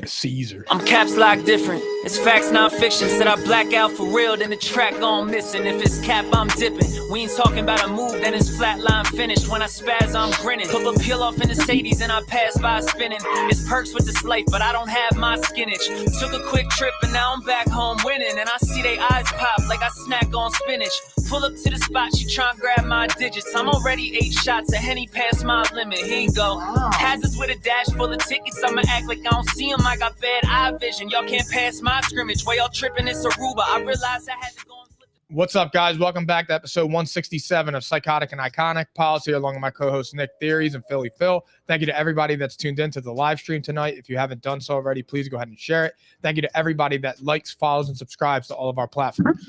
Caesar. I'm caps lock different. It's facts, not fiction. Said I black out for real, then the track gone missing. If it's cap, I'm dipping. We ain't talking about a move, then it's flatline finished. When I spaz, I'm grinning. Put a peel off in the Sadies and I pass by spinning. It's perks with this life, but I don't have my skinach. Took a quick trip and now I'm back home winning. And I see they eyes pop like I snack on spinach. Pull up to the spot, she tryna grab my digits. I'm already 8 shots, a Henny past my limit. Here you go. Hazards with a dash full of tickets. I'ma act like I don't see them. I got bad eye vision. Y'all can't pass my scrimmage. While y'all tripping, it's Aruba. I realized I had to go and flip. What's up, guys? Welcome back to episode 167 of Psychotic and Iconic. Paul's here along with my co-host Nick Theories and Philly Phil. Thank you to everybody that's tuned in to the live stream tonight. If you haven't done so already, please go ahead and share it. Thank you to everybody that likes, follows, and subscribes to all of our platforms.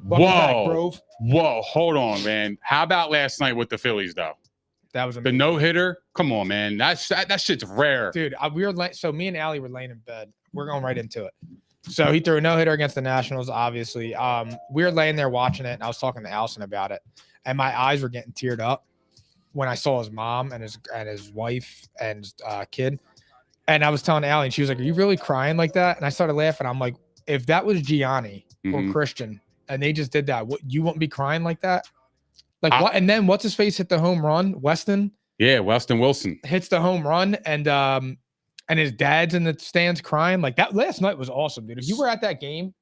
Welcome back, Grove. Whoa, hold on, man. How about last night with the Phillies, though? That was the amazing. No-hitter. Come on, man. That shit's rare. Dude, so me and Allie were laying in bed. We're going right into it. So he threw a no-hitter against the Nationals, obviously. We were laying there watching it, and I was talking to Allison about it, and my eyes were getting teared up when I saw his mom and his wife and kid. And I was telling Allie, and she was like, "Are you really crying like that?" And I started laughing. I'm like, if that was Gianni or Christian, and they just did that, you wouldn't be crying like that? Like what? And then what's his face hit the home run? Weston. Yeah, Weston Wilson hits the home run, and his dad's in the stands crying. Like that last night was awesome, dude. If you were at that game.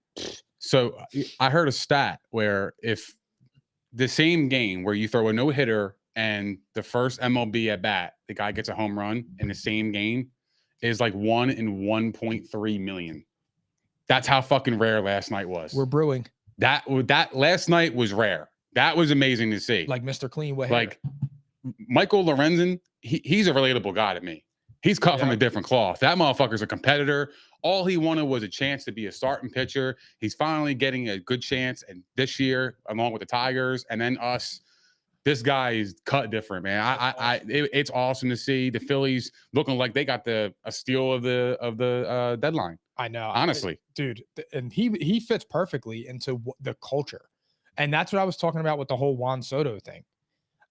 So I heard a stat where if the same game where you throw a no hitter and the first MLB at bat, the guy gets a home run in the same game, is like 1 in 1.3 million. That's how fucking rare last night was. We're brewing. That last night was rare. That was amazing to see. Like Mr. Clean Way. Like Michael Lorenzen, he's a relatable guy to me. He's cut from a different cloth. That motherfucker's a competitor. All he wanted was a chance to be a starting pitcher. He's finally getting a good chance. And this year, along with the Tigers and then us, this guy is cut different, man. It's awesome to see the Phillies looking like they got a steal of the deadline. I know, honestly, dude, and he fits perfectly into the culture, and that's what I was talking about with the whole Juan Soto thing.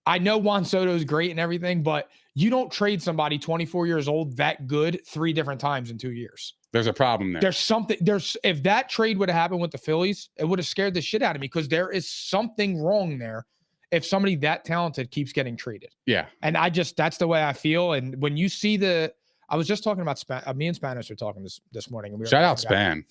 I know Juan Soto is great and everything, but you don't trade somebody 24 years old that good 3 different times in 2 years. There's a problem there. If that trade would have happened with the Phillies, it would have scared the shit out of me because there is something wrong there if somebody that talented keeps getting traded. Yeah. And that's the way I feel. And when you see I was just talking about me and Spanos were talking this morning. And shout out Span.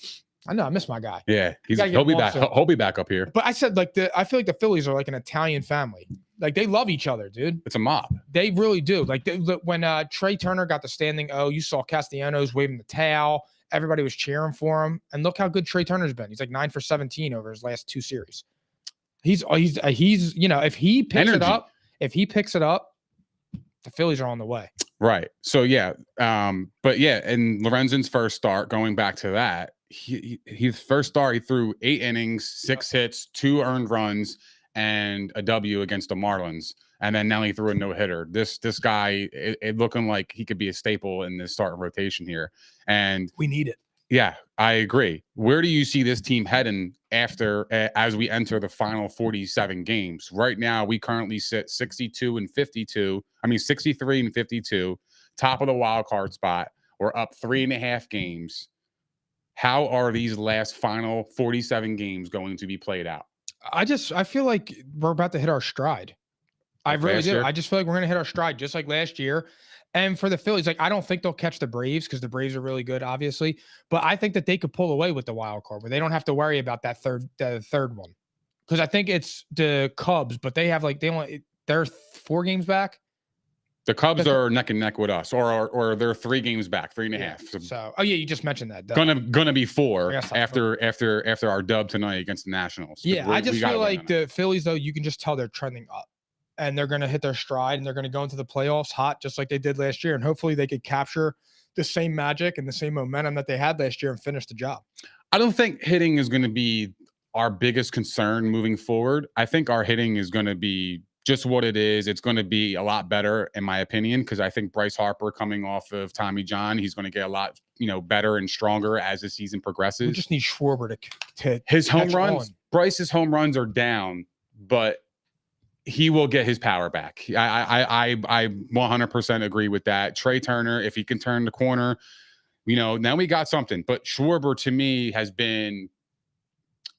I know, I miss my guy. Yeah, he'll be back. He'll be back up here. But I said I feel like the Phillies are like an Italian family. Like they love each other, dude. It's a mob. They really do. Like when Trey Turner got the standing O, you saw Castellanos waving the towel. Everybody was cheering for him, and look how good Trey Turner's been. He's like 9 for 17 over his last 2 series. He's if he picks it up, the Phillies are on the way. Right. So yeah, but yeah, and Lorenzen's first start, going back to that, his first start, he threw 8 innings, 6 hits, 2 earned runs, and a W against the Marlins. And then now he threw a no-hitter. This guy, it looking like he could be a staple in the starting rotation here. And we need it. Yeah, I agree. Where do you see this team heading as we enter the final 47 games? Right now, we currently sit 63 and 52, top of the wild card spot. We're up 3.5 games. How are these last final 47 games going to be played out? I feel like we're about to hit our stride. I really do. I just feel like we're going to hit our stride just like last year. And for the Phillies, like I don't think they'll catch the Braves because the Braves are really good, obviously. But I think that they could pull away with the wild card where they don't have to worry about that third one. Because I think it's the Cubs, but they have they're 4 games back. The Cubs are neck and neck with us, or they're 3 games back, 3.5. So you just mentioned that. Gonna be 4 after our dub tonight against the Nationals. Yeah, I just feel like the Phillies, though, you can just tell they're trending up. And they're going to hit their stride, and they're going to go into the playoffs hot, just like they did last year. And hopefully they could capture the same magic and the same momentum that they had last year and finish the job. I don't think hitting is going to be our biggest concern moving forward. I think our hitting is going to be just what it is. It's going to be a lot better, in my opinion, because I think Bryce Harper coming off of Tommy John, he's going to get a lot, better and stronger as the season progresses. We just need Schwarber to his home runs. Bryce's home runs are down, but he will get his power back. I 100% agree with that. Trey Turner, if he can turn the corner, Now we got something. But Schwarber to me has been,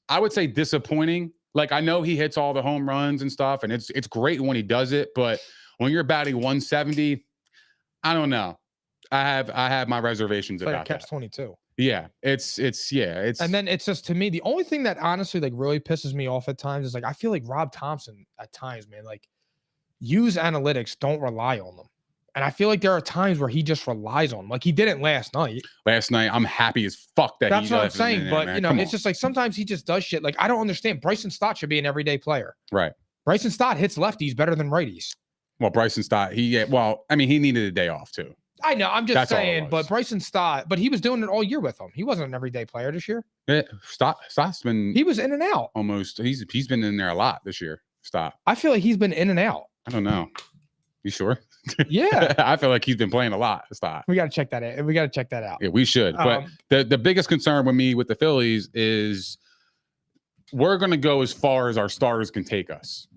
I would say, disappointing. Like, I know he hits all the home runs and stuff, and it's great when he does it. But when you're batting 170, I don't know. I have my reservations about that. Catch-22. Yeah, it's. And then it's just, to me, the only thing that honestly like really pisses me off at times is like I feel like Rob Thompson at times, man, like use analytics, don't rely on them. And I feel like there are times where he just relies on them. Like he didn't last night. Last night, I'm happy as fuck that that's he what I'm left saying. in there, But man. you know, Come it's on. just like sometimes he just does shit. Like I don't understand. Bryson Stott should be an everyday player. Right. Bryson Stott hits lefties better than righties. Well, Bryson Stott, he needed a day off too. I know. I'm just That's all it saying. was. But Bryson Stott, but he was doing it all year with them. He wasn't an everyday player this year. Yeah, Stott's been. He was in and out. Almost. He's been in there a lot this year. Stott. I feel like he's been in and out. I don't know. You sure? Yeah. I feel like he's been playing a lot. Stott. We got to check that out. We got to check that out. Yeah, we should. But the biggest concern with me with the Phillies is we're going to go as far as our starters can take us.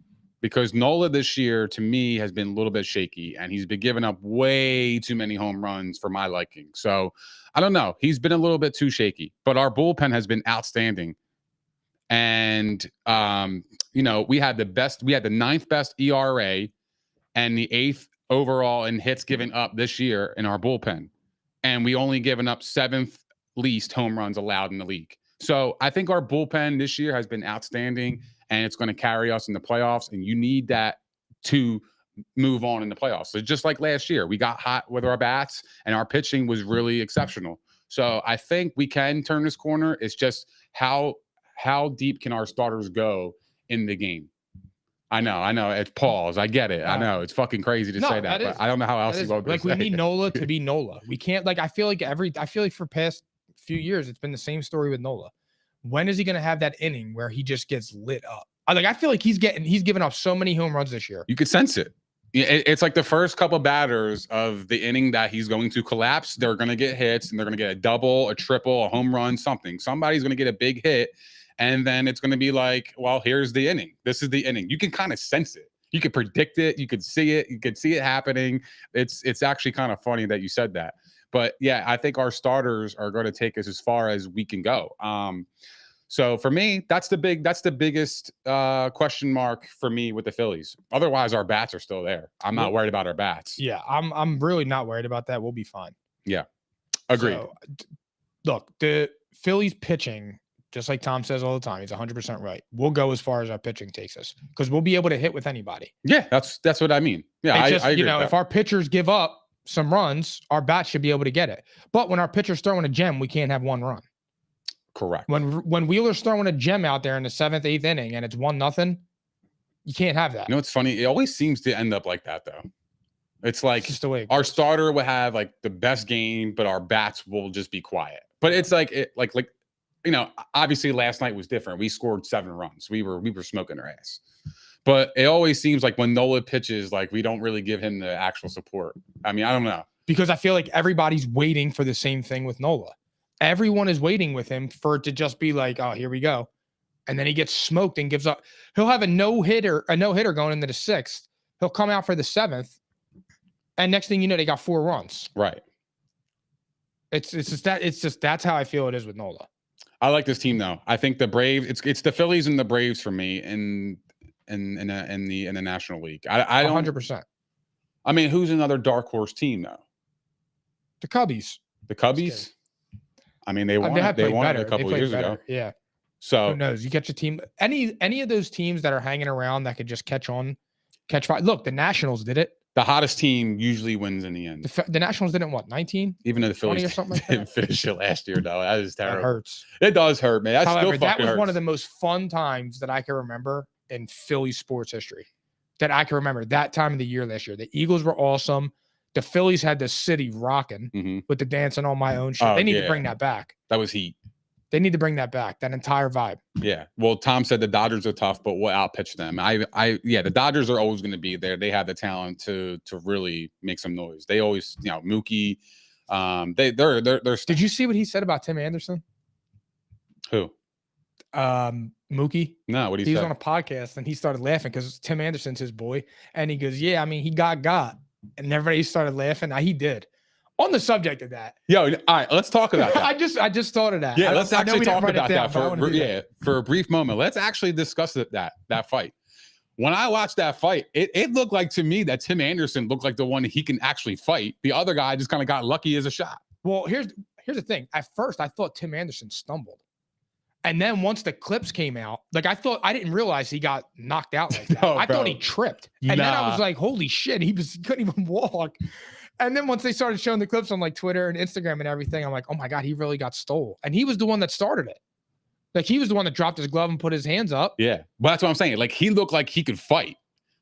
Because Nola this year, to me, has been a little bit shaky, and he's been giving up way too many home runs for my liking. So I don't know. He's been a little bit too shaky, but our bullpen has been outstanding. And, we had the ninth best ERA and the 8th overall in hits given up this year in our bullpen. And we only given up 7th least home runs allowed in the league. So I think our bullpen this year has been outstanding, and it's going to carry us in the playoffs. And you need that to move on in the playoffs. So just like last year, we got hot with our bats, and our pitching was really exceptional. So I think we can turn this corner. It's just how deep can our starters go in the game? I know. It's pause. I get it. I know it's fucking crazy to say that, but I don't know how else to go. Like we need Nola to be Nola. We can't. Like I feel like for past few years it's been the same story with Nola. When is he going to have that inning where he just gets lit up? I feel like he's given up so many home runs this year. You could sense it. It's like the first couple batters of the inning that he's going to collapse. They're going to get hits, and they're going to get a double, a triple, a home run, something. Somebody's going to get a big hit. And then it's going to be like, well, here's the inning. This is the inning. You can kind of sense it. You could predict it. You could see it. You could see it happening. It's actually kind of funny that you said that. But yeah, I think our starters are going to take us as far as we can go. So for me, that's the biggest question mark for me with the Phillies. Otherwise, our bats are still there. I'm not worried about our bats. Yeah, I'm really not worried about that. We'll be fine. Yeah, agreed. So, look, the Phillies pitching, just like Tom says all the time, he's 100% right. We'll go as far as our pitching takes us because we'll be able to hit with anybody. Yeah, that's what I mean. Yeah, I agree. If our pitchers give up some runs, our bats should be able to get it. But when our pitcher's throwing a gem, we can't have one run. Correct. When Wheeler's throwing a gem out there in the 7th, 8th inning and it's 1-0, you can't have that. You know what's funny? It always seems to end up like that, though. It's like just the way our starter will have like the best game, but our bats will just be quiet. But it's like obviously last night was different. We scored 7 runs. We were smoking our ass. But it always seems like when Nola pitches, like we don't really give him the actual support. I mean, I don't know. Because I feel like everybody's waiting for the same thing with Nola. Everyone is waiting with him for it to just be like, oh, here we go. And then he gets smoked and gives up. He'll have a no-hitter going into the 6th. He'll come out for the 7th. And next thing you know, they got 4 runs. Right. It's just that's how I feel it is with Nola. I like this team though. I think the Braves, it's the Phillies and the Braves for me in the National League. I don't 100%. I mean, who's another dark horse team though? The Cubbies. The Cubbies? I mean, they won it a couple of years ago. Yeah. So who knows? You get your team. Any of those teams that are hanging around that could just catch fire. Look, the Nationals did it. The hottest team usually wins in the end. The Nationals didn't 19? Even though the Phillies or something like didn't that? finish it last year, though. That is terrible. That hurts. It does hurt, man. However, that was hurts. one of the most fun times that I can remember in Philly sports history. That I can remember that time of the year last year. The Eagles were awesome. The Phillies had the city rocking with the dancing on my own shit. They need to bring that back. That was heat. They need to bring that back. That entire vibe. Yeah. Well, Tom said the Dodgers are tough, but we'll outpitch them. The Dodgers are always going to be there. They have the talent to really make some noise. They always, Mookie. They're. Did you see what he said about Tim Anderson? Who? Mookie. No, what he was said? On a podcast and he started laughing because Tim Anderson's his boy, and he goes, "Yeah, I mean, he got," and everybody started laughing. He did. On the subject of that. Yo, all right, let's talk about that. I just thought of that. Yeah, let's actually talk about that for a brief moment. Let's actually discuss that fight. When I watched that fight, it looked like to me that Tim Anderson looked like the one he can actually fight. The other guy just kind of got lucky as a shot. Well, here's the thing. At first, I thought Tim Anderson stumbled. And then once the clips came out, like I didn't realize he got knocked out like that. No, I thought he tripped. And then I was like, holy shit, he couldn't even walk. And then once they started showing the clips on like Twitter and Instagram and everything, I'm like, oh my God, he really got stole. And he was the one that started it. Like he was the one that dropped his glove and put his hands up. Yeah. Well, that's what I'm saying. Like he looked like he could fight.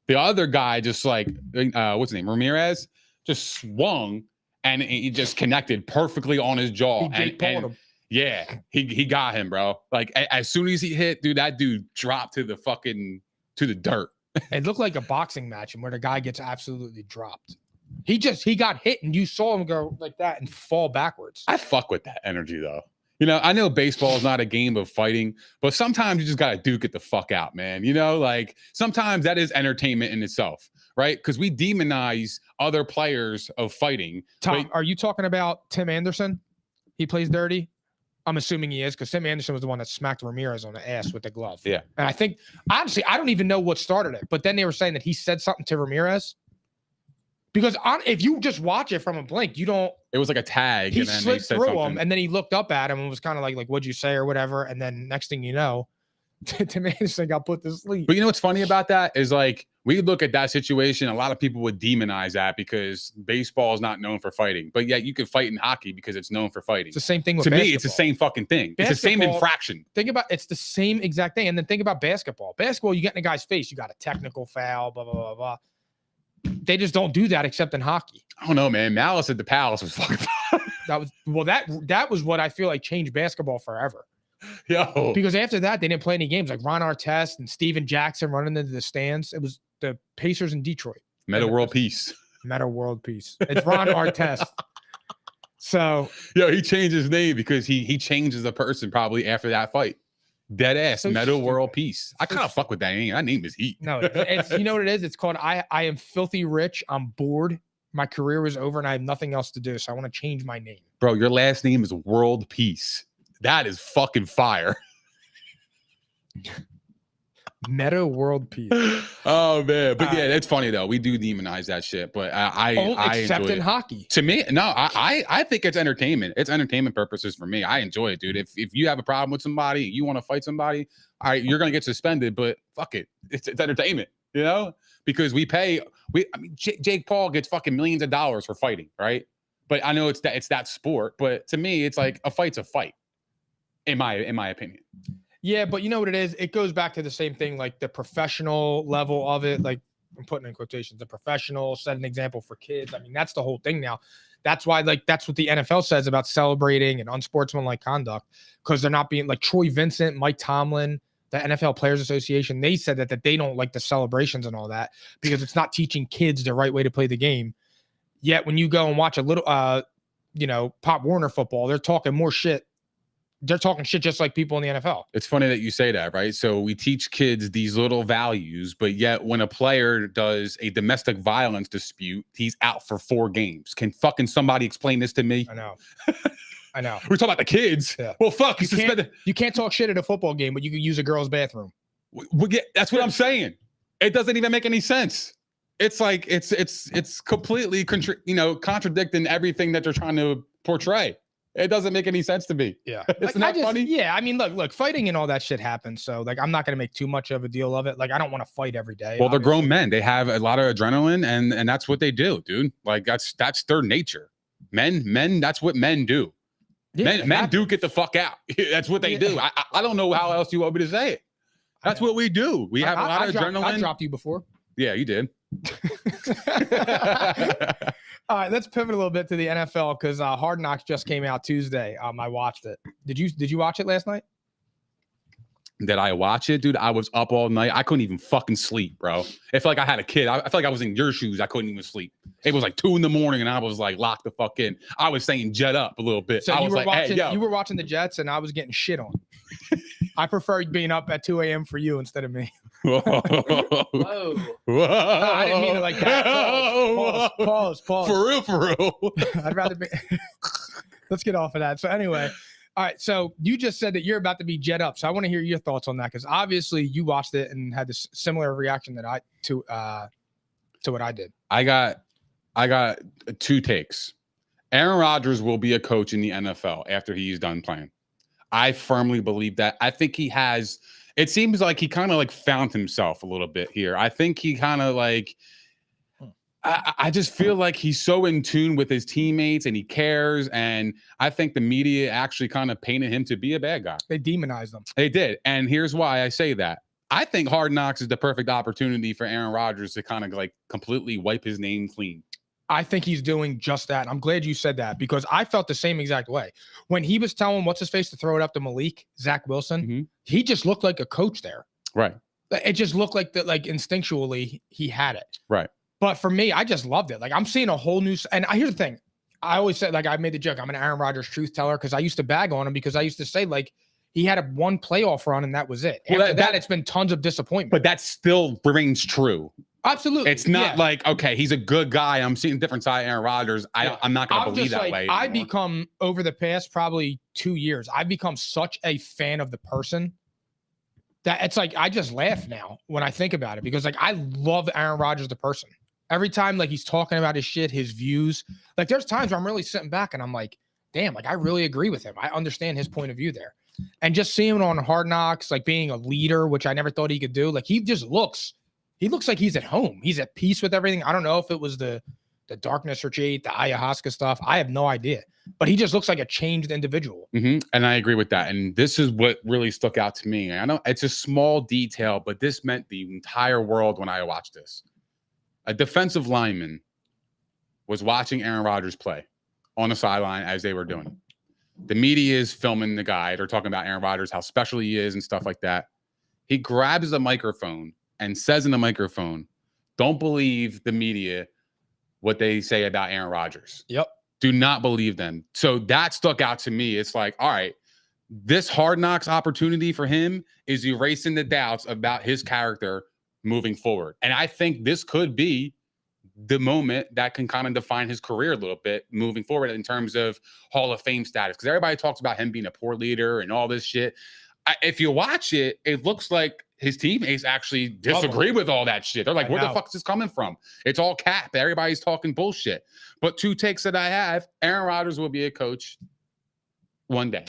The other guy just like, what's his name? Ramirez just swung and he just connected perfectly on his jaw. And yeah, he got him, bro. Like as soon as he hit, dude, that dude dropped to the dirt. It looked like a boxing match and where the guy gets absolutely dropped. He got hit and you saw him go like that and fall backwards. I fuck with that energy though. You know, I know baseball is not a game of fighting, but sometimes you just got to duke it the fuck out, man. You know, like sometimes that is entertainment in itself, right? Because we demonize other players of fighting. Tom, are you talking about Tim Anderson? He plays dirty? I'm assuming he is because Tim Anderson was the one that smacked Ramirez on the ass with the glove. Yeah. And I think, honestly, I don't even know what started it, but then they were saying that he said something to Ramirez. Because if you just watch it from a blink, you don't. It was like a tag. He and then slipped through something. him, and then he looked up at him and was kind of like, "What'd you say?" or whatever. And then next thing you know, Tim Anderson got put to sleep. But you know what's funny about that is like we look at that situation. A lot of people would demonize that because baseball is not known for fighting, but yet you can fight in hockey because it's known for fighting. It's the same thing with to basketball. me. It's the same fucking thing. It's the same infraction. Think about it's the same exact thing. And then think about basketball. Basketball, you get in a guy's face, you got a technical foul, blah blah blah blah. They just don't do that except in hockey. I don't know, man. Malice at the Palace was fucking that was what I feel like changed basketball forever. Yo. Because after that, they didn't play any games like Ron Artest and Steven Jackson running into the stands. It was the Pacers in Detroit. Meta World Peace. Meta World Peace. It's Ron Artest. So yo, he changed his name because he changes a person probably after that fight. Dead ass, so Meta World Peace. I kind of fuck with that name. That name is heat. No, it's you know what it is? It's called I am filthy rich. I'm bored. My career was over and I have nothing else to do. So I want to change my name. Bro, your last name is World Peace. That is fucking fire. Meta World Peace. Oh man, but yeah, it's funny though. We do demonize that shit, but I except enjoy in it. hockey. To me, no, I think it's entertainment. It's entertainment purposes for me. I enjoy it, dude. If you have a problem with somebody, you want to fight somebody, all right, you're gonna get suspended, but fuck it, it's entertainment, you know? Because Jake Paul gets fucking millions of dollars for fighting, right? But I know it's that sport, but to me, it's like a fight's a fight, in my opinion. Yeah, but you know what it is? It goes back to the same thing, like the professional level of it. Like I'm putting in quotations, the professional, set an example for kids. I mean, that's the whole thing now. That's why, like, that's what the NFL says about celebrating and unsportsmanlike conduct, because they're not being like Troy Vincent, Mike Tomlin, the NFL Players Association. They said that they don't like the celebrations and all that because it's not teaching kids the right way to play the game. Yet when you go and watch a little, Pop Warner football, they're talking more shit. They're talking shit just like people in the NFL. It's funny that you say that, right? So we teach kids these little values, but yet when a player does a domestic violence dispute, he's out for 4 games. Can fucking somebody explain this to me? I know. We're talking about the kids. Yeah. Well, fuck. You can't talk shit at a football game, but you can use a girl's bathroom. That's what I'm saying. It doesn't even make any sense. It's like it's completely contradicting everything that they're trying to portray. It doesn't make any sense to me. Yeah. It's not funny. Yeah. I mean, look, fighting and all that shit happens. So like, I'm not going to make too much of a deal of it. Like, I don't want to fight every day. Well, they're grown men. They have a lot of adrenaline and that's what they do, dude. Like that's their nature. Men, that's what men do. Yeah, men do get the fuck out. That's what they do. I don't know how else you want me to say it. That's what we do. We have a lot of adrenaline. I dropped you before. Yeah, you did. All right, let's pivot a little bit to the NFL because Hard Knocks just came out Tuesday. I watched it. Did you watch it last night? Did I watch it, dude? I was up all night. I couldn't even fucking sleep, bro. I feel like I had a kid. I feel like I was in your shoes. I couldn't even sleep. It was like 2 a.m. and I was like, lock the fuck in. I was saying jet up a little bit. So I was like, watching, hey, yo. You were watching the Jets and I was getting shit on. I prefer being up at 2 a.m. for you instead of me. Whoa. Whoa. Whoa. I didn't mean it like that. Pause. For real. I'd rather be. Let's get off of that. So anyway, all right. So you just said that you're about to be jet up. So I want to hear your thoughts on that because obviously you watched it and had this similar reaction that to what I did. I got two takes. Aaron Rodgers will be a coach in the NFL after he's done playing. I firmly believe that. I think he has. It seems like he kind of like found himself a little bit here. I think he kind of like. I just feel like he's so in tune with his teammates and he cares. And I think the media actually kind of painted him to be a bad guy. They demonized him. They did. And here's why I say that. I think Hard Knocks is the perfect opportunity for Aaron Rodgers to kind of like completely wipe his name clean. I think he's doing just that. I'm glad you said that because I felt the same exact way. When he was telling what's his face to throw it up to Malik, Zach Wilson, he just looked like a coach there. Right. It just looked like that, like instinctually he had it. Right. But for me, I just loved it. Like I'm seeing a whole new. And here's the thing, I always said, like I made the joke, I'm an Aaron Rodgers truth teller because I used to bag on him because I used to say like he had a one playoff run and that was it. Well, After that, it's been tons of disappointment. But that still remains true. Absolutely, it's not like okay, he's a good guy. I'm seeing a different side of Aaron Rodgers. I'm not going to believe that way. I become over the past probably 2 years. I've become such a fan of the person. That it's like I just laugh now when I think about it because like I love Aaron Rodgers the person. Every time like he's talking about his shit, his views, like there's times where I'm really sitting back and I'm like, damn, like I really agree with him. I understand his point of view there. And just seeing him on Hard Knocks, like being a leader, which I never thought he could do. Like he looks like he's at home. He's at peace with everything. I don't know if it was the darkness retreat, the ayahuasca stuff. I have no idea, but he just looks like a changed individual. And I agree with that. And this is what really stuck out to me. I know it's a small detail, but this meant the entire world when I watched this. A defensive lineman was watching Aaron Rodgers play on the sideline as they were doing it. The media is filming the guy. They're talking about Aaron Rodgers, how special he is and stuff like that. He grabs the microphone and says in the microphone, don't believe the media what they say about Aaron Rodgers. Yep. Do not believe them. So that stuck out to me. It's like, all right, this Hard Knocks opportunity for him is erasing the doubts about his character moving forward. And I think this could be the moment that can kind of define his career a little bit moving forward in terms of Hall of Fame status. Because everybody talks about him being a poor leader and all this shit. If you watch it, it looks like his teammates actually disagree with all that shit. They're like, where the fuck is this coming from? It's all cap. Everybody's talking bullshit. But two takes that I have, Aaron Rodgers will be a coach one day.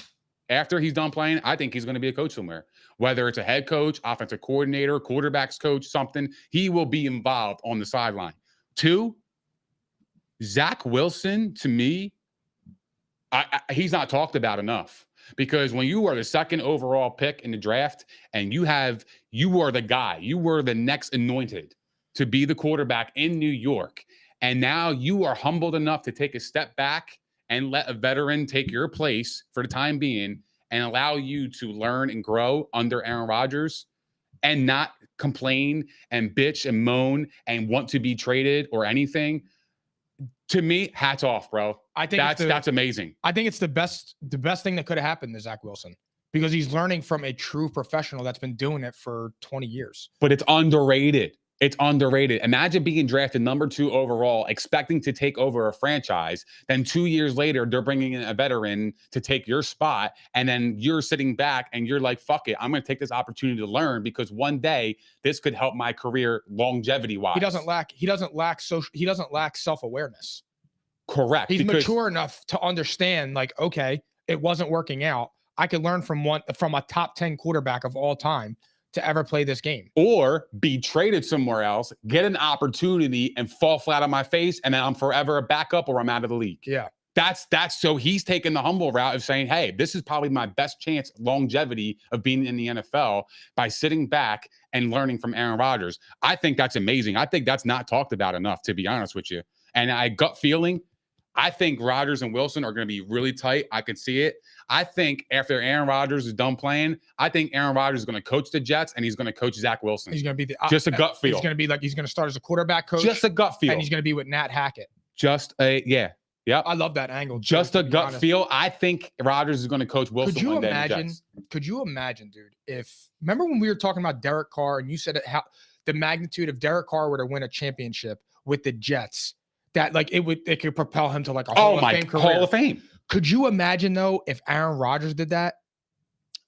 After he's done playing, I think he's going to be a coach somewhere. Whether it's a head coach, offensive coordinator, quarterbacks coach, something, he will be involved on the sideline. Two, Zach Wilson, to me, he's not talked about enough. Because when you are the second overall pick in the draft and you are the guy, you were the next anointed to be the quarterback in New York. And now you are humbled enough to take a step back and let a veteran take your place for the time being and allow you to learn and grow under Aaron Rodgers and not complain and bitch and moan and want to be traded or anything. To me, hats off, bro. I think that's amazing. I think it's the best thing that could have happened to Zach Wilson because he's learning from a true professional that's been doing it for 20 years. But it's underrated. It's underrated. Imagine being drafted number 2 overall, expecting to take over a franchise. Then 2 years later, they're bringing in a veteran to take your spot. And then you're sitting back and you're like, fuck it. I'm going to take this opportunity to learn because one day this could help my career longevity wise. He doesn't lack self-awareness. Correct. He's mature enough to understand like, okay, it wasn't working out. I could learn from a top 10 quarterback of all time to ever play this game. Or be traded somewhere else, get an opportunity and fall flat on my face. And then I'm forever a backup or I'm out of the league. Yeah. That's so he's taking the humble route of saying, hey, this is probably my best chance longevity of being in the NFL by sitting back and learning from Aaron Rodgers. I think that's amazing. I think that's not talked about enough, to be honest with you. And I gut feeling, I think Rodgers and Wilson are going to be really tight. I can see it. I think after Aaron Rodgers is done playing, I think Aaron Rodgers is going to coach the Jets and he's going to coach Zach Wilson. He's going to be just a gut feel. He's going to start as a quarterback coach. Just a gut feel. And he's going to be with Nat Hackett. Just a Yeah, I love that angle. Too, just to a be gut honest. feel. I think Rodgers is going to coach Wilson. Could you one day in the imagine? Jets. Could you imagine, dude? If remember when we were talking about Derek Carr and you said how the magnitude of Derek Carr were to win a championship with the Jets, that like it could propel him to like a Hall of Fame career. Hall of Fame. Could you imagine though if Aaron Rodgers did that?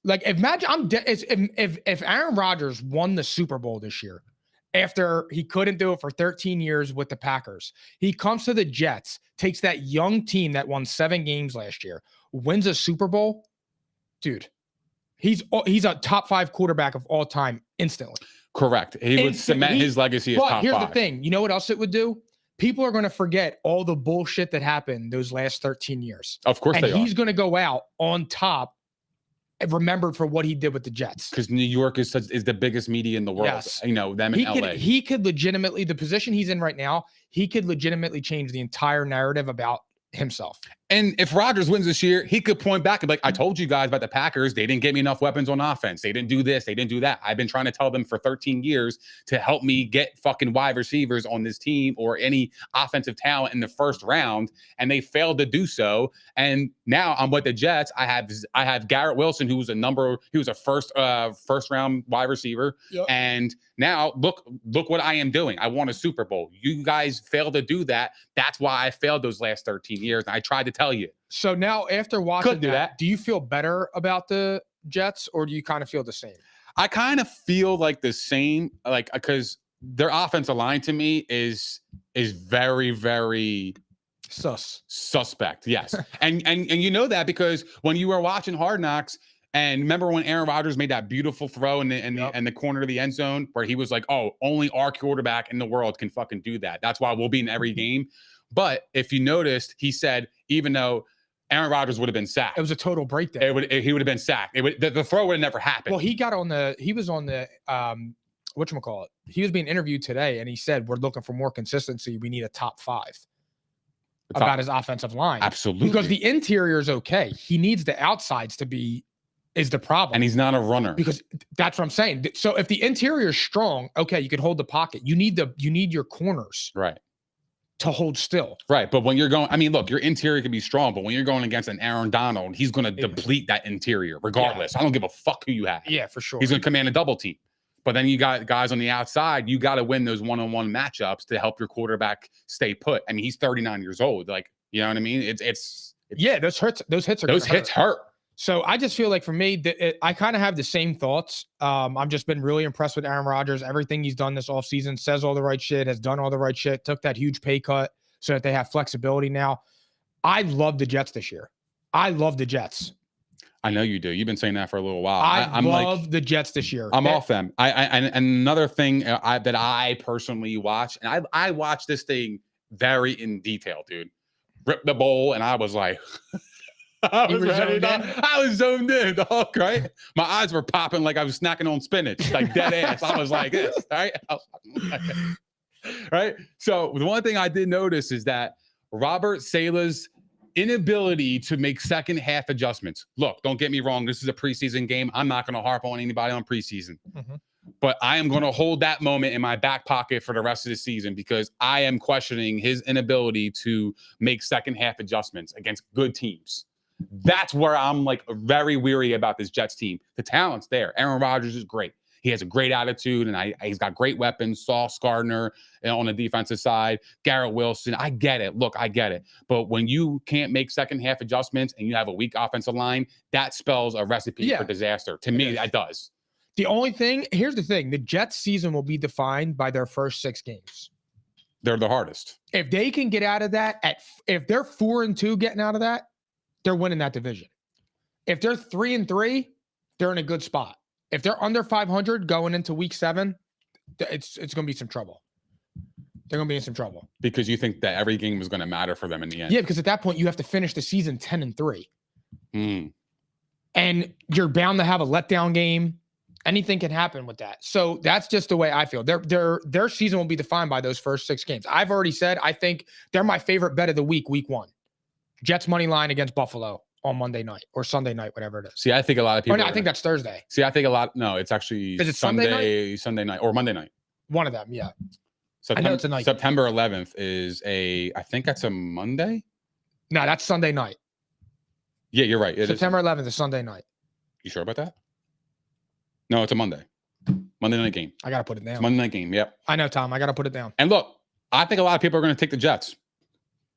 Like imagine if Aaron Rodgers won the Super Bowl this year after he couldn't do it for 13 years with the Packers. He comes to the Jets, takes that young team that won 7 games last year, wins a Super Bowl. Dude, he's a top 5 quarterback of all time instantly. Correct. He would cement his legacy as top 5. But here's the thing. You know what else it would do? People are going to forget all the bullshit that happened those last 13 years. Of course they are. And he's going to go out on top and remembered for what he did with the Jets. Because New York is the biggest media in the world. Yes. You know, them in LA. He could legitimately, the position he's in right now, he could legitimately change the entire narrative about himself. And if Rodgers wins this year, he could point back and be like, I told you guys about the Packers. They didn't get me enough weapons on offense. They didn't do this. They didn't do that. I've been trying to tell them for 13 years to help me get fucking wide receivers on this team or any offensive talent in the first round. And they failed to do so. And now I'm with the Jets. I have Garrett Wilson, he was a first round wide receiver. Yep. And now look what I am doing. I won a Super Bowl. You guys failed to do that. That's why I failed those last 13 years. And I tried to tell you. So now after watching that, do you feel better about the Jets or do you kind of feel the same? I kind of feel like the same, like, because their offensive line to me is very, very suspect. Yes. and you know that because when you were watching Hard Knocks, and remember when Aaron Rodgers made that beautiful throw in the corner of the end zone where he was like, oh, only our quarterback in the world can fucking do that. That's why we'll be in every game. But if you noticed, he said, even though Aaron Rodgers would have been sacked. It was a total breakdown. He would have been sacked. The throw would have never happened. Well, he was on the whatchamacallit. He was being interviewed today and he said, we're looking for more consistency. We need a top 5 about his offensive line. Absolutely. Because the interior is okay. He needs the outsides to be is the problem. And he's not a runner. Because that's what I'm saying. So if the interior is strong, okay, you can hold the pocket. You need your corners. Right. To hold still. Right. But when you're going, I mean, look, your interior can be strong, but when you're going against an Aaron Donald, he's going to deplete that interior regardless. Yeah. I don't give a fuck who you have. Yeah, for sure. He's going to command a double team. But then you got guys on the outside. You got to win those one-on-one matchups to help your quarterback stay put. I mean, he's 39 years old. Like, you know what I mean? It's yeah, those hits hurt. So I just feel like for me, I kind of have the same thoughts. I've just been really impressed with Aaron Rodgers. Everything he's done this offseason, says all the right shit, has done all the right shit, took that huge pay cut so that they have flexibility now. I love the Jets this year. I love the Jets. I know you do. You've been saying that for a little while. I love the Jets this year. I'm off them. And another thing that I personally watch, and I watched this thing very in detail, dude. Rip the bowl, and I was like... I was zoned in, dog, right? My eyes were popping like I was snacking on spinach, like dead ass. I was like this, right? Right? So the one thing I did notice is that Robert Saleh's inability to make second half adjustments. Look, don't get me wrong. This is a preseason game. I'm not going to harp on anybody on preseason. Mm-hmm. But I am going to hold that moment in my back pocket for the rest of the season because I am questioning his inability to make second half adjustments against good teams. That's where I'm like very weary about this Jets team. The talent's there. Aaron Rodgers is great. He has a great attitude, and he's got great weapons. Sauce Gardner on the defensive side, Garrett Wilson. I get it. Look, I get it. But when you can't make second half adjustments and you have a weak offensive line, that spells a recipe for disaster. To me, that does. Here's the thing. The Jets season will be defined by their first 6 games. They're the hardest. If they can get out of that, if they're 4-2 getting out of that, they're winning that division. If they're 3-3, they're in a good spot. If they're under 500 going into week 7, it's going to be some trouble. They're going to be in some trouble. Because you think that every game was going to matter for them in the end. Yeah, because at that point, you have to finish the season 10-3. And you're bound to have a letdown game. Anything can happen with that. So that's just the way I feel. Their season will be defined by those first 6 games. I've already said I think they're my favorite bet of the week 1. Jets money line against Buffalo on Monday night or Sunday night, whatever it is. See, I think a lot of people. I think that's Thursday. See, I think no, it's actually is it Sunday night or Monday night. One of them, yeah. I know it's a night. September 11th is I think that's a Monday. No, that's Sunday night. Yeah, you're right. It September 11th is Sunday night. You sure about that? No, it's a Monday night game. I got to put it It's down. a Monday night game. Yep. I know, Tom. I got to put it down. And look, I think a lot of people are going to take the Jets.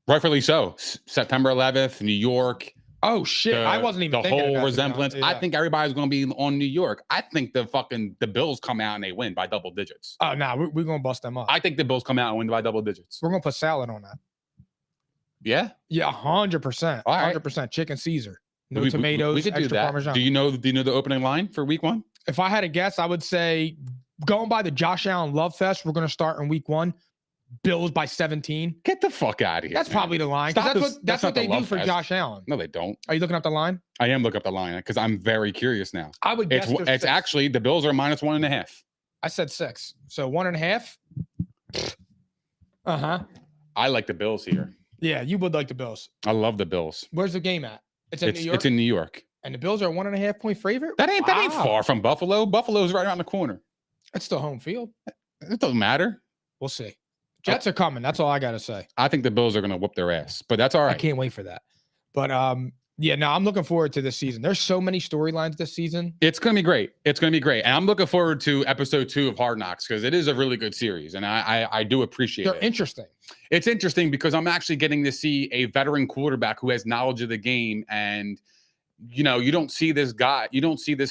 Rightfully so. September 11th, New York. Oh, shit. I wasn't even the thinking of whole that, resemblance. yeah. I think everybody's going to be on New York. I think the Bills come out and they win by double digits. Oh, no. We're going to bust them up. I think the Bills come out and win by double digits. We're going to put salad on that. Yeah? Yeah, 100%. All right. 100%. Chicken Caesar. No We tomatoes, could do extra that. Parmesan. Do you know the opening line for week 1? If I had to guess, I would say going by the Josh Allen Love Fest, we're going to start in week 1. Bills by 17. Get the fuck out of here. That's man. probably the line. 'Cause Stop that's what not they the do love for fest. Josh Allen. No, they don't. Are you looking up the line? I am looking up the line because I'm very curious now. I would guess It's there's it's 6. actually the Bills are minus 1.5. I said 6. So 1.5. Uh-huh. I like the Bills here. Yeah, you would like the Bills. I love the Bills. Where's the game at? It's in New York. It's in New York. And the Bills are a 1.5 point favorite? That ain't Wow. far from Buffalo. Buffalo's right around the corner. It's still home field. It doesn't matter. We'll see. Jets are coming. That's all I got to say. I think the Bills are going to whoop their ass, but that's all I right. can't wait for that. But yeah, no, I'm looking forward to this season. There's so many storylines this season. It's going to be great. It's going to be great. And I'm looking forward to episode 2 of Hard Knocks because it is a really good series. And I do appreciate They're it. interesting. It's interesting because I'm actually getting to see a veteran quarterback who has knowledge of the game. And, you know, you don't see this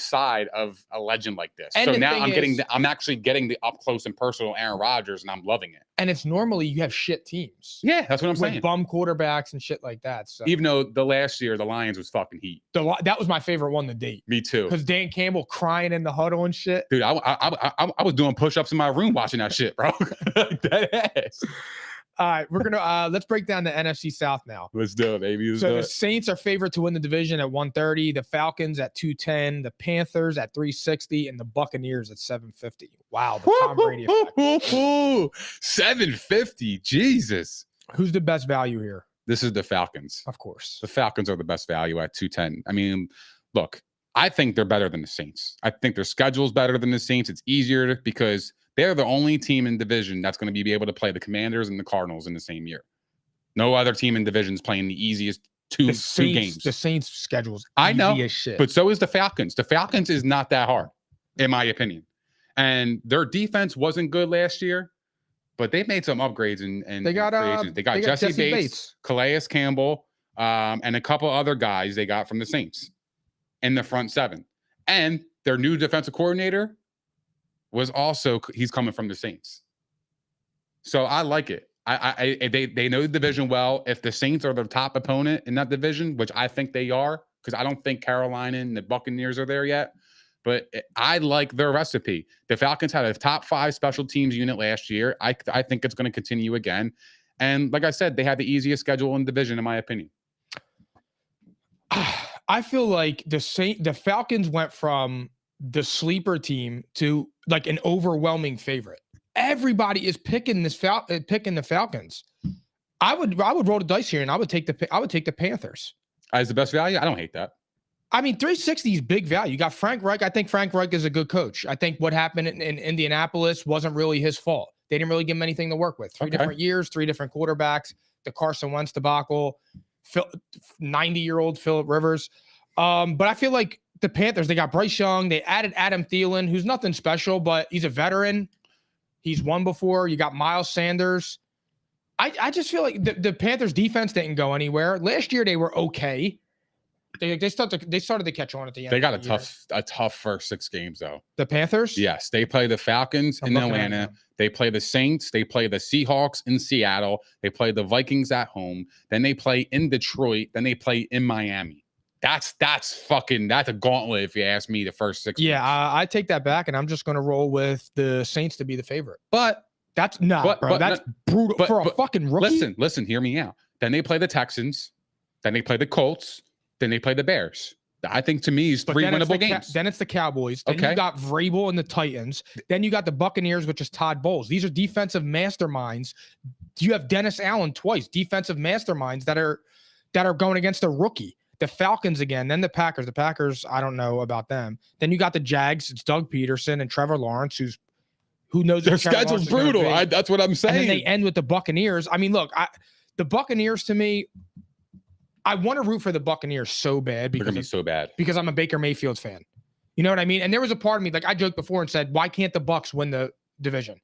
side of a legend like this. And so the now thing I'm actually getting the up close and personal Aaron Rodgers, and I'm loving it. And it's normally you have shit teams. Yeah, that's what I'm With saying. bum quarterbacks and shit like that. So Even though the last year, the Lions was fucking heat. that was my favorite one to date. Me too. Because Dan Campbell crying in the huddle and shit. Dude, I was doing push-ups in my room watching that shit, bro. Dead ass. All right, we're gonna let's break down the NFC South now. Let's do it, baby. Let's So do the it. Saints are favored to win the division at 130, the Falcons at 210, the Panthers at 360, and the Buccaneers at 750. Wow, the Tom Brady effect. 750. Jesus. Who's the best value here? This is the Falcons. Of course. The Falcons are the best value at 210. I mean, look, I think they're better than the Saints. I think their schedule's better than the Saints. It's easier because they're the only team in division that's going to be able to play the Commanders and the Cardinals in the same year. No other team in division is playing the easiest two games. The Saints' schedule's I know, easy as shit. But so is the Falcons. The Falcons is not that hard, in my opinion. And their defense wasn't good last year, but they made some upgrades and they got Jesse Bates, Calais Campbell, and a couple other guys they got from the Saints in the front 7. And their new defensive coordinator he's coming from the Saints. So I like it. They know the division well. If the Saints are the top opponent in that division, which I think they are, because I don't think Carolina and the Buccaneers are there yet, but I like their recipe. The Falcons had a top 5 special teams unit last year. I think it's going to continue again. And like I said, they had the easiest schedule in division, in my opinion. I feel like the Falcons went from the sleeper team to like an overwhelming favorite. Everybody is picking the Falcons. I would roll the dice here and I would take the Panthers As the best value. I don't hate that. I mean, 360 is big value. You got Frank Reich. I think Frank Reich is a good coach. I think what happened in Indianapolis wasn't really his fault. They didn't really give him anything to work with. 3 different years, 3 different quarterbacks, the Carson Wentz debacle, 90-year-old Phillip Rivers. But I feel like the Panthers, they got Bryce Young. They added Adam Thielen, who's nothing special, but he's a veteran. He's won before. You got Miles Sanders. I just feel like the Panthers defense didn't go anywhere. Last year, they were okay. They started to catch on at the end. They got a tough first 6 games, though. The Panthers? Yes. They play the Falcons in Atlanta. They play the Saints. They play the Seahawks in Seattle. They play the Vikings at home. Then they play in Detroit. Then they play in Miami. That's a gauntlet, if you ask me, the first 6 Yeah, I take that back, and I'm just going to roll with the Saints to be the favorite. But that's brutal for a fucking rookie. Listen, hear me out. Then they play the Texans. Then they play the Colts. Then they play the Bears. I think to me is 3 winnable games. Then it's the Cowboys. Then you got Vrabel and the Titans. Then you got the Buccaneers, which is Todd Bowles. These are defensive masterminds. You have Dennis Allen twice, defensive masterminds that are going against a rookie. The Falcons again, then the Packers. The Packers, I don't know about them. Then you got the Jags. It's Doug Peterson and Trevor Lawrence, who knows their schedule's brutal. That's what I'm saying. And then they end with the Buccaneers. I mean, look, the Buccaneers to me, I want to root for the Buccaneers so bad They're gonna be because so bad. I'm a Baker Mayfield fan. You know what I mean? And there was a part of me, like I joked before and said, why can't the Bucs win the division?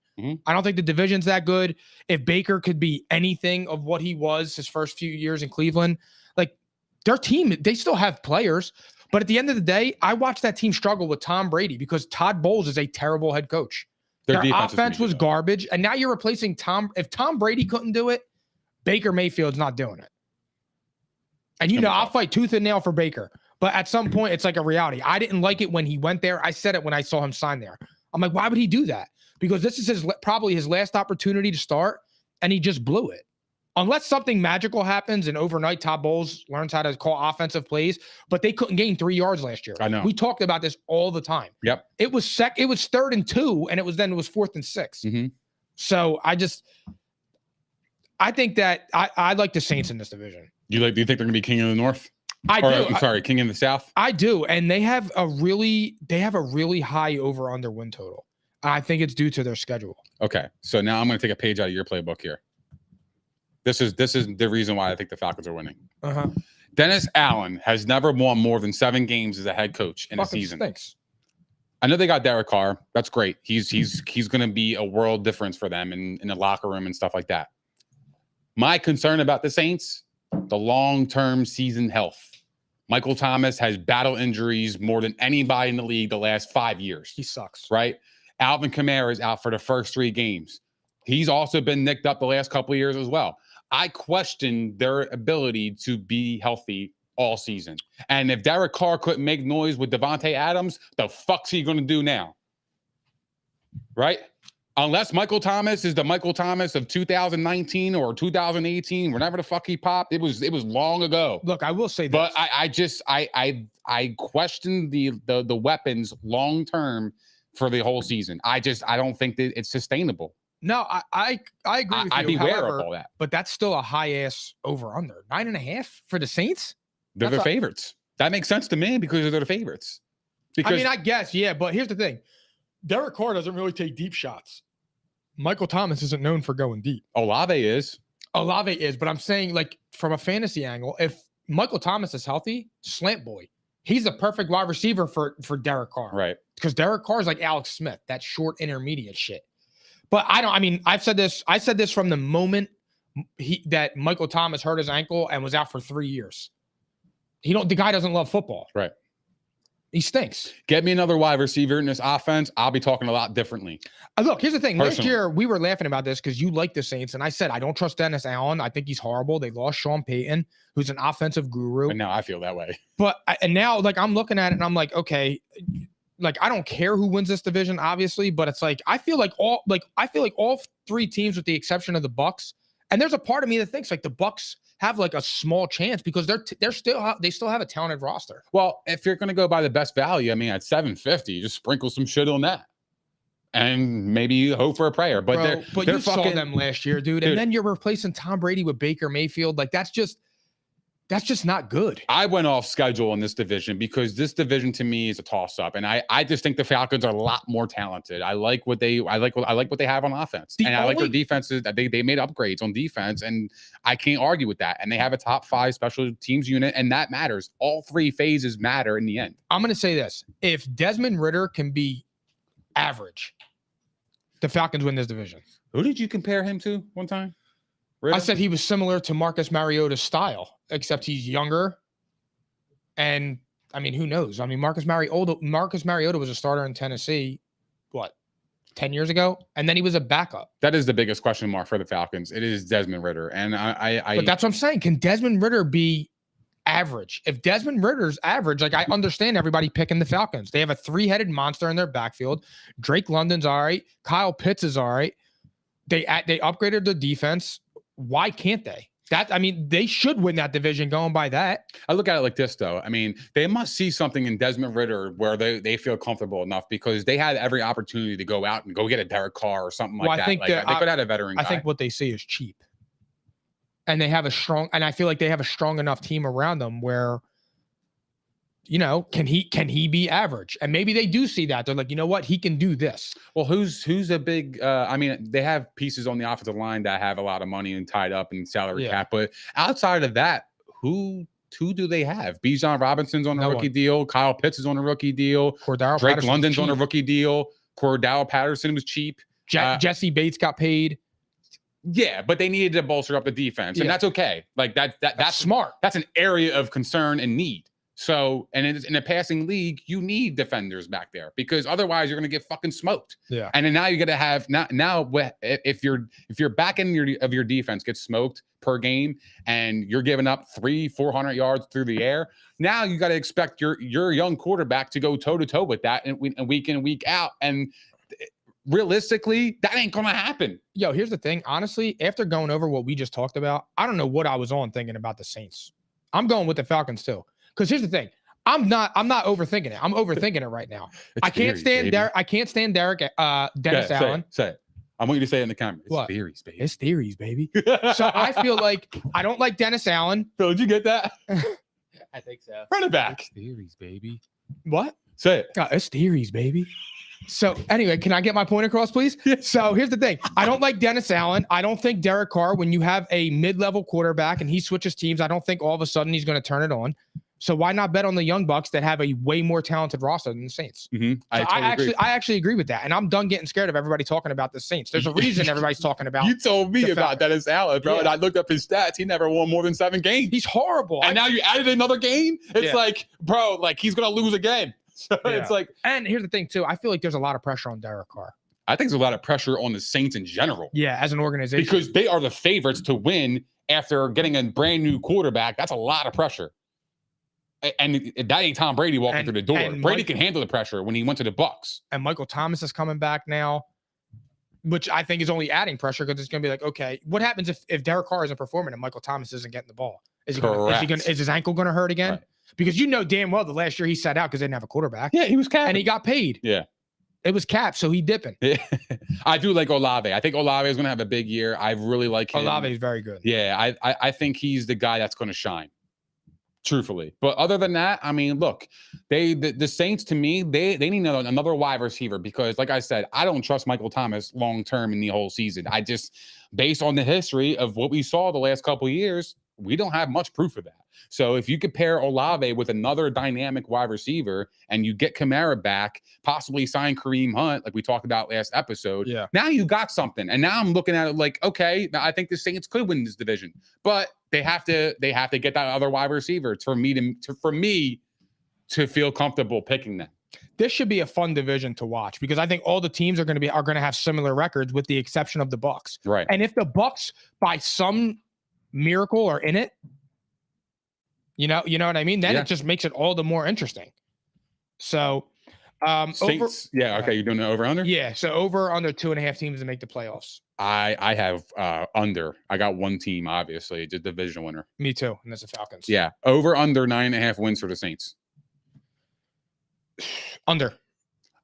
I don't think the division's that good. If Baker could be anything of what he was his first few years in Cleveland, like their team, they still have players. But at the end of the day, I watched that team struggle with Tom Brady because Todd Bowles is a terrible head coach. Their offense was garbage. And now you're replacing if Tom Brady couldn't do it, Baker Mayfield's not doing it. And I'll fight tooth and nail for Baker. But at some point, it's like a reality. I didn't like it when he went there. I said it when I saw him sign there. I'm like, why would he do that? Because this is probably his last opportunity to start, and he just blew it. Unless something magical happens and overnight Todd Bowles learns how to call offensive plays, but they couldn't gain 3 yards last year. I know. We talked about this all the time. Yep. It was 3rd and 2, and it was 4th and 6. So I think that I like the Saints in this division. Do you think they're gonna be king of the North? I do. King of the South. I do, and they have a really high over/under win total. I think it's due to their schedule. Okay, so now I'm going to take a page out of your playbook here. This is the reason why I think the Falcons are winning. Dennis Allen has never won more than 7 games as a head coach in a season. Thanks. I know they got Derek Carr. That's great. He's going to be a world difference for them in the locker room and stuff like that. My concern about the Saints, the long-term season health. Michael Thomas has battled injuries more than anybody in the league the last 5 years. He sucks. Right? Alvin Kamara is out for the first 3 games. He's also been nicked up the last couple of years as well. I question their ability to be healthy all season. And if Derek Carr couldn't make noise with Devontae Adams, the fuck's he going to do now? Right? Unless Michael Thomas is the Michael Thomas of 2019 or 2018, whenever the fuck he popped, it was long ago. Look, I will say this. But I question the weapons long term for the whole season. I don't think that it's sustainable. No, I agree with you. I'd be aware of all that. But that's still a high ass over under 9.5 for the Saints. They're the favorites. That makes sense to me because they're the favorites. Because I guess, yeah, but here's the thing. Derek Carr doesn't really take deep shots. Michael Thomas isn't known for going deep. Olave is, but I'm saying, like, from a fantasy angle, if Michael Thomas is healthy, slant boy. He's a perfect wide receiver for Derek Carr. Right. Because Derek Carr is like Alex Smith, that short intermediate shit. But I've said this from the moment that Michael Thomas hurt his ankle and was out for 3 years. The guy doesn't love football. Right. He stinks. Get me another wide receiver in this offense. I'll be talking a lot differently. Look, here's the thing. Personally. Last year, we were laughing about this because you like the Saints. And I said, I don't trust Dennis Allen. I think he's horrible. They lost Sean Payton, who's an offensive guru. And now I feel that way. But now, like, I'm looking at it and I'm like, okay, like, I don't care who wins this division, obviously. But it's like, I feel like all 3 teams, with the exception of the Bucs. And there's a part of me that thinks like the Bucs have like a small chance because they still have a talented roster. Well, if you're going to go by the best value, I mean, at $750, just sprinkle some shit on that, and maybe you hope for a prayer. But you saw them last year, dude. And then you're replacing Tom Brady with Baker Mayfield. Like that's just not good. I went off schedule in this division because this division to me is a toss up, and I just think the Falcons are a lot more talented. I like what they have on offense, I like their defenses. They made upgrades on defense, and I can't argue with that. And they have a top 5 special teams unit, and that matters. All 3 phases matter in the end. I'm going to say this: if Desmond Ridder can be average, the Falcons win this division. Who did you compare him to one time? Ridder? I said he was similar to Marcus Mariota's style, except he's younger. And I mean, who knows? I mean, Marcus Mariota was a starter in Tennessee, 10 years ago? And then he was a backup. That is the biggest question mark for the Falcons. It is Desmond Ridder. And But that's what I'm saying. Can Desmond Ridder be average? If Desmond Ridder's average, like I understand everybody picking the Falcons. They have a 3-headed monster in their backfield. Drake London's all right. Kyle Pitts is all right. They upgraded the defense. Why can't they? They should win that division going by that. I look at it like this, though. I mean, they must see something in Desmond Ridder where they feel comfortable enough because they had every opportunity to go out and go get a Derek Carr or something like that. They could have had a veteran guy. I think what they see is cheap. And I feel like they have a strong enough team around them where, can he be average? And maybe they do see that. They're like, you know what? He can do this. Well, who's a big, they have pieces on the offensive line that have a lot of money and tied up in salary cap, but outside of that, who who do they have? Bijan Robinson's on a No rookie one. deal. Kyle Pitts is on a rookie deal. Cordaro Drake Patterson's London's on a cheap. rookie deal. Cordell Patterson was cheap. Jesse Bates got paid. Yeah, but they needed to bolster up the defense, and Yeah. that's okay. Like that's smart. That's an area of concern and need. So, and in a passing league, you need defenders back there because otherwise you're going to get fucking smoked. Yeah. And then now you're going to have if your back end of your defense gets smoked per game and you're giving up 300-400 yards through the air, now you got to expect your young quarterback to go toe to toe with that and week in and week out. And realistically, that ain't going to happen. Yo, here's the thing. Honestly, after going over what we just talked about, I don't know what I was on thinking about the Saints. I'm going with the Falcons too. Because here's the thing. I'm not overthinking it. I'm overthinking it right now. I can't stand Dennis Allen. Say it. I want you to say it in the camera. It's What? theories, baby. It's theories, baby. So I feel like I don't like Dennis Allen. Phil, did you get that? I think so. Run it back. It's Theories, baby. What? Say it. It's theories, baby. So anyway, can I get my point across, please? Yeah. So here's the thing. I don't like Dennis Allen. I don't think Derek Carr, when you have a mid-level quarterback and he switches teams, I don't think all of a sudden he's going to turn it on. So why not bet on the Young Bucks that have a way more talented roster than the Saints? Mm-hmm. I actually agree with that. And I'm done getting scared of everybody talking about the Saints. There's a reason everybody's talking about. You told me the about Dennis Allen, bro, Yeah. and I looked up his stats. He never won more than 7 games. He's horrible. And now you added another game? It's Yeah. like, bro, like he's going to lose again. So Yeah. it's like, And here's the thing, too. I feel like there's a lot of pressure on Derek Carr. I think there's a lot of pressure on the Saints in general. Yeah, as an organization. Because they are the favorites to win after getting a brand new quarterback. That's a lot of pressure. And that ain't Tom Brady walking through the door. Brady can handle the pressure when he went to the Bucks. And Michael Thomas is coming back now, which I think is only adding pressure because it's going to be like, okay, what happens if Derek Carr isn't performing and Michael Thomas isn't getting the ball? Is his ankle going to hurt again? Right. Because you know damn well the last year he sat out because they didn't have a quarterback. Yeah, he was capped. And he got paid. Yeah. It was capped, so he dipping. I do like Olave. I think Olave is going to have a big year. I really like him. Olave is very good. Yeah, I think he's the guy that's going to shine. Truthfully. But other than that, I mean, look, the Saints, to me, they need another wide receiver because, like I said, I don't trust Michael Thomas long-term in the whole season. I just, based on the history of what we saw the last couple of years, we don't have much proof of that. So if you could pair Olave with another dynamic wide receiver and you get Kamara back, possibly sign Kareem Hunt, like we talked about last episode, Yeah. now you got something. And now I'm looking at it like, okay, I think the Saints could win this division, but they have to get that other wide receiver for me to feel comfortable picking them. This should be a fun division to watch because I think all the teams are going to have similar records with the exception of the Bucks. Right. And if the Bucks by some miracle are in it, you know what I mean? Then it just makes it all the more interesting. So, Saints, okay, you're doing the over under? Yeah, so over under 2.5 teams to make the playoffs. I have under. I got one team, obviously, the division winner. Me too, and that's the Falcons. Yeah, over under 9.5 wins for the Saints. Under.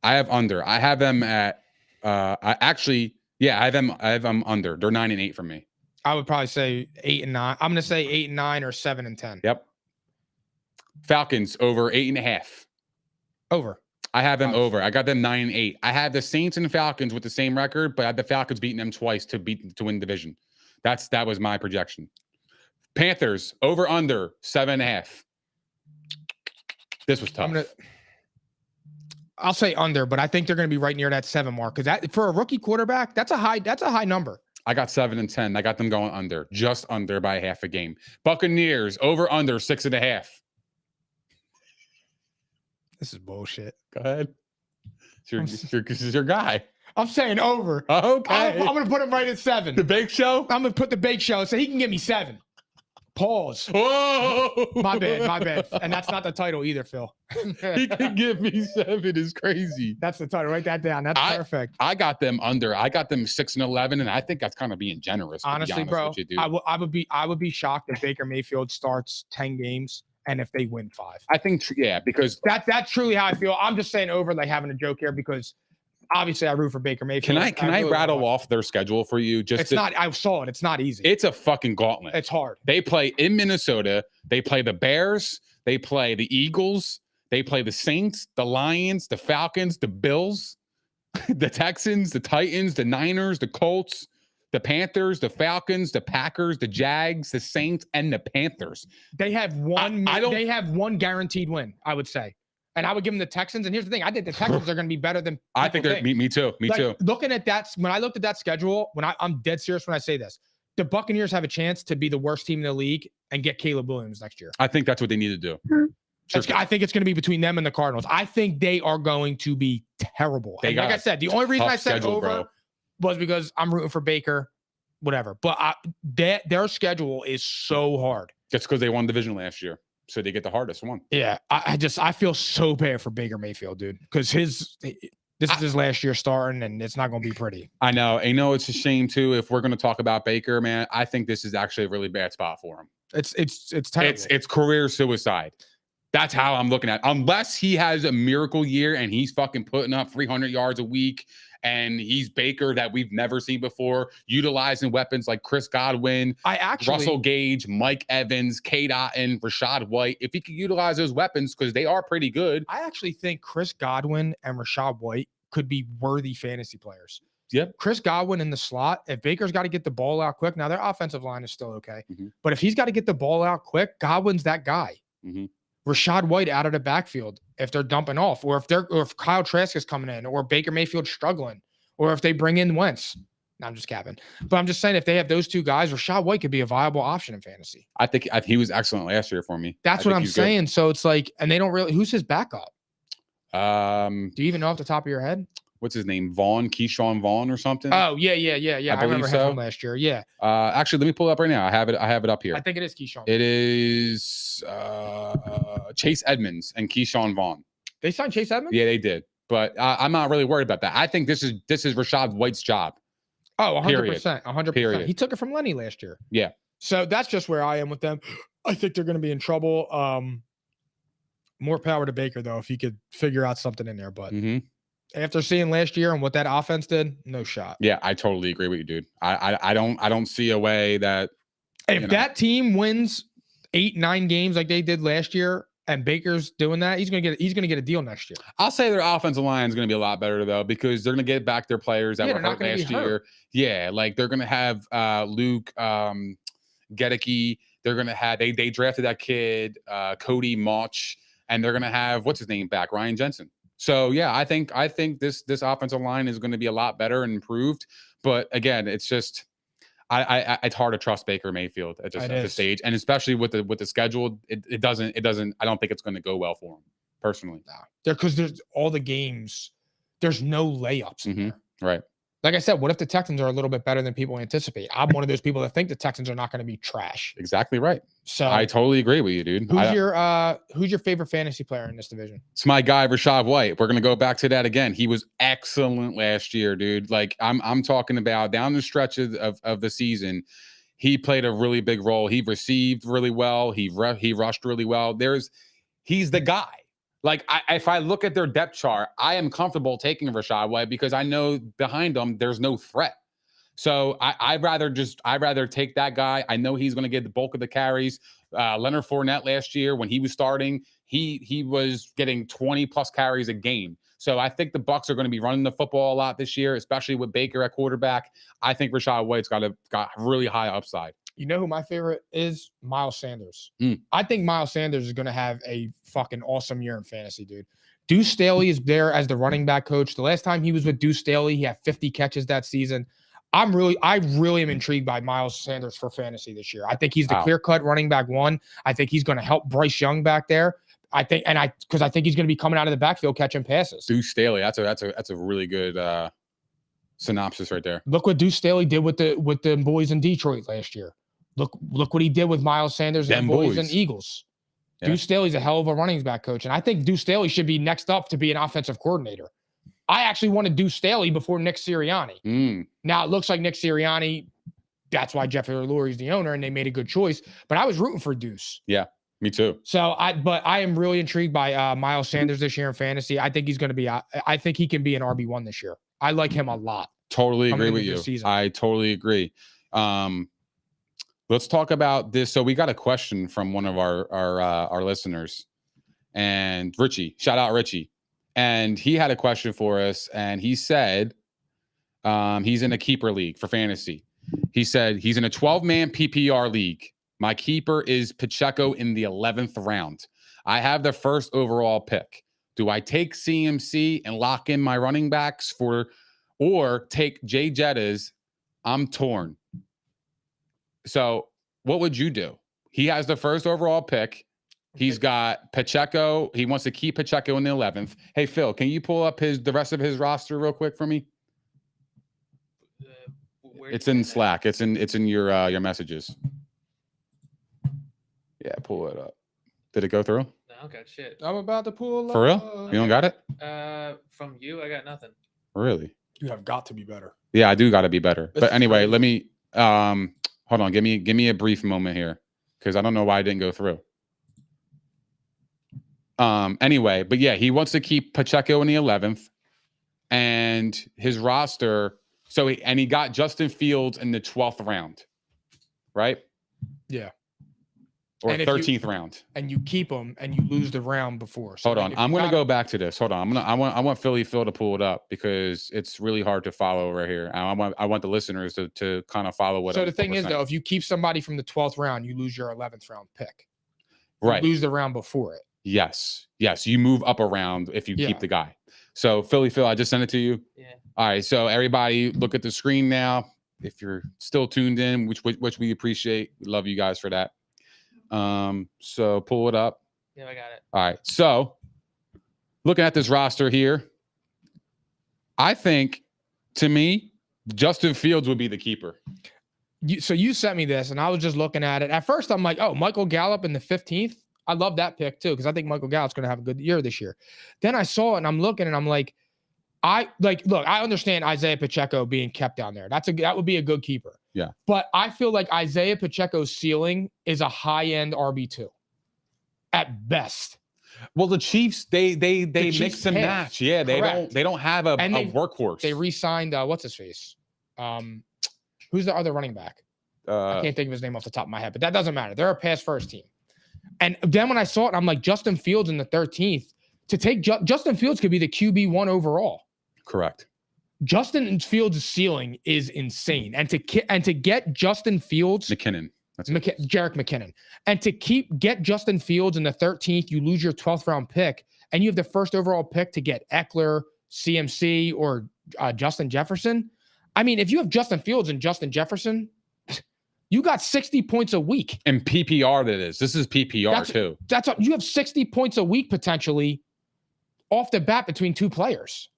I have under. I have them at. I have them under. They're 9-8 for me. I would probably say 8 and 9. I'm going to say 8 and 9 or 7 and 10. Yep. Falcons over 8.5. Over. I have them over. I got them 9-8. I had the Saints and Falcons with the same record, but I had the Falcons beating them twice to win division. That was my projection. Panthers over under 7.5. This was tough. I'll say under, but I think they're going to be right near that 7 mark because that for a rookie quarterback, that's a high number. I got 7 and 10. I got them going under, just under by half a game. Buccaneers over under 6.5. This is bullshit. Go ahead. This is your guy. I'm saying over. Okay. I'm going to put him right at 7. The Bake Show? I'm going to put the Bake Show so he can give me 7. Pause. Whoa. My bad. And that's not the title either, Phil. He can give me 7 is crazy. That's the title. Write that down. That's perfect. I got them under. I got them 6 and 11, and I think that's kind of being generous. Honestly, bro, with you, I would be shocked if Baker Mayfield starts 10 games and if they win 5. I think, because that's truly how I feel. I'm just saying over, like having a joke here because obviously I root for Baker Mayfield. Can I rattle off their schedule for you? I saw it. It's not easy. It's a fucking gauntlet. It's hard. They play in Minnesota. They play the Bears. They play the Eagles. They play the Saints, the Lions, the Falcons, the Bills, the Texans, the Titans, the Niners, the Colts, The Panthers, the Falcons, the Packers, the Jags, the Saints, and the Panthers. They have one. They have one guaranteed win, I would say, and I would give them the Texans. And here's the thing: I think the Texans are going to be better than I think they're. Me too. Me too. Looking at that, when I looked at that schedule, I'm dead serious when I say this: the Buccaneers have a chance to be the worst team in the league and get Caleb Williams next year. I think that's what they need to do. I think it's going to be between them and the Cardinals. I think they are going to be terrible. Like I said, the only reason I said over was because I'm rooting for Baker, whatever. But their schedule is so hard. That's because they won division last year, so they get the hardest one. Yeah, I feel so bad for Baker Mayfield, dude, because this is his last year starting, and it's not going to be pretty. I know it's a shame too. If we're going to talk about Baker, man, I think this is actually a really bad spot for him. It's terrible. It's career suicide. That's how I'm looking at it. Unless he has a miracle year and he's fucking putting up 300 yards a week and he's Baker that we've never seen before, utilizing weapons like Chris Godwin, Russell Gage, Mike Evans, K. Dotton, Rashad White. If he could utilize those weapons, because they are pretty good. I actually think Chris Godwin and Rashad White could be worthy fantasy players. Yep. Chris Godwin in the slot. If Baker's got to get the ball out quick, now their offensive line is still okay. But if he's got to get the ball out quick, Godwin's that guy. Rashad White out of the backfield if they're dumping off, or if Kyle Trask is coming in, or Baker Mayfield's struggling, or if they bring in Wentz. No, I'm just capping. But I'm just saying, if they have those two guys, Rashad White could be a viable option in fantasy. I think he was excellent last year for me. That's what I'm saying. Good. So it's like, and they don't really. Who's his backup? Do you even know off the top of your head? What's his name? Keyshawn Vaughn or something? Oh, yeah. I remember him from last year. Yeah. Actually, let me pull it up right now. I have it up here. I think it is Keyshawn. It is Chase Edmonds and Keyshawn Vaughn. They signed Chase Edmonds? Yeah, they did. But I'm not really worried about that. I think this is Rashad White's job. Oh, 100%. 100%. Period. He took it from Lenny last year. Yeah. So that's just where I am with them. I think they're going to be in trouble. More power to Baker, though, if he could figure out something in there. But after seeing last year and what that offense did, no shot. Yeah, I totally agree with you, dude. I don't see a way that if that team wins 8-9 games like they did last year, and Baker's doing that, he's gonna get a deal next year. I'll say their offensive line is gonna be a lot better though, because they're gonna get back their players that were hurt last year. Yeah, like they're gonna have Luke Gedicke. They're gonna have they drafted that kid Cody Mauch, and they're gonna have what's his name back, Ryan Jensen. So yeah, I think this offensive line is going to be a lot better and improved. But again, it's just it's hard to trust Baker Mayfield at this stage, and especially with the schedule, it doesn't. I don't think it's going to go well for him personally. Because there's all the games. There's no layups. In there. Right. Like I said, what if the Texans are a little bit better than people anticipate? I'm one of those people that think the Texans are not going to be trash. Exactly right. So I totally agree with you, dude. Who's your favorite fantasy player in this division? It's my guy, Rashad White. We're gonna go back to that again. He was excellent last year, dude. Like I'm talking about down the stretch of the season. He played a really big role. He received really well. He rushed really well. He's the guy. Like, if I look at their depth chart, I am comfortable taking Rashad White because I know behind him there's no threat. So I'd rather take that guy. I know he's going to get the bulk of the carries. Leonard Fournette last year, when he was starting, he was getting 20 plus carries a game. So I think the Bucs are going to be running the football a lot this year, especially with Baker at quarterback. I think Rashad White's got really high upside. You know who my favorite is? Miles Sanders. I think Miles Sanders is going to have a fucking awesome year in fantasy, dude. Deuce Staley is there as the running back coach. The last time he was with Deuce Staley, he had 50 catches that season. I really am intrigued by Miles Sanders for fantasy this year. I think he's the clear-cut running back one. I think he's going to help Bryce Young back there. Because I think he's going to be coming out of the backfield catching passes. Deuce Staley, that's a really good synopsis right there. Look what Deuce Staley did with the boys in Detroit last year. Look what he did with Miles Sanders and boys and Eagles. Yeah. Deuce Staley's a hell of a running back coach, and I think Deuce Staley should be next up to be an offensive coordinator. I actually wanted Deuce Staley before Nick Sirianni. Now it looks like Nick Sirianni. That's why Jeffrey Lurie's the owner, and they made a good choice. But I was rooting for Deuce. Yeah, me too. So I am really intrigued by Miles Sanders this year in fantasy. I think he's going to be. I think he can be an RB1 this year. I like him a lot. Totally agree with you. I totally agree. Let's talk about this. So we got a question from one of our listeners, and Richie. Shout out Richie. And he had a question for us, and he said he's in a keeper league for fantasy. He said he's in a 12-man PPR league. My keeper is Pacheco in the 11th round. I have the first overall pick. Do I take CMC and lock in my running backs or take Jay Jettas? I'm torn. So what would you do? He has the first overall pick. He's got Pacheco. He wants to keep Pacheco in the 11th. Hey, Phil, can you pull up the rest of his roster real quick for me? It's in Slack. It's in your messages. Yeah, pull it up. Did it go through? No, I don't got shit. I'm about to pull For up. real? You don't got it? From you, I got nothing. Really? You have got to be better. Yeah, I do got to be better. This But is anyway, crazy. let me hold on. Give me a brief moment here because I don't know why I didn't go through. Anyway, but yeah, he wants to keep Pacheco in the 11th and his roster. So he got Justin Fields in the 12th round, right? Yeah. Or And if you- 13th round. And you keep them and you lose the round before. So Hold like, on. if I'm you going to got- go back to this. Hold on. I want Philly Phil to pull it up because it's really hard to follow right here. I want the listeners to kind of follow what So I'm the thing what we're is, saying. though, if you keep somebody from the 12th round, you lose your 11th round pick. Right. You lose the round before it. Yes. You move up a round if you Yeah. keep the guy. So Philly Phil, I just sent it to you. Yeah. All right. So everybody look at the screen now. If you're still tuned in, which we appreciate. We love you guys for that. So pull it up. Yeah, I got it. All right. So looking at this roster here, I think to me, Justin Fields would be the keeper. So you sent me this, and I was just looking at it. At first, I'm like, oh, Michael Gallup in the 15th. I love that pick too, because I think Michael Gallup's going to have a good year this year. Then I saw it, and I'm looking, and I'm like, look, I understand Isaiah Pacheco being kept down there. That would be a good keeper. Yeah. But I feel like Isaiah Pacheco's ceiling is a high-end RB2 at best. Well, the Chiefs, they Chiefs mix and pass. match. Yeah, Correct. they don't have a workhorse. They re-signed what's his face? Who's the other running back? I can't think of his name off the top of my head, but that doesn't matter. They're a pass first team. And then when I saw it, I'm like, Justin Fields in the 13th. To take Justin Fields could be the QB1 overall. Correct. Justin Fields' ceiling is insane. And to get Justin Fields, McKinnon. That's Jerick McKinnon, and to get Justin Fields in the 13th, you lose your 12th round pick, and you have the first overall pick to get Eckler, CMC, or Justin Jefferson. I mean, if you have Justin Fields and Justin Jefferson, you got 60 points a week. And PPR that is. This is PPR too. That's you have 60 points a week potentially off the bat between two players.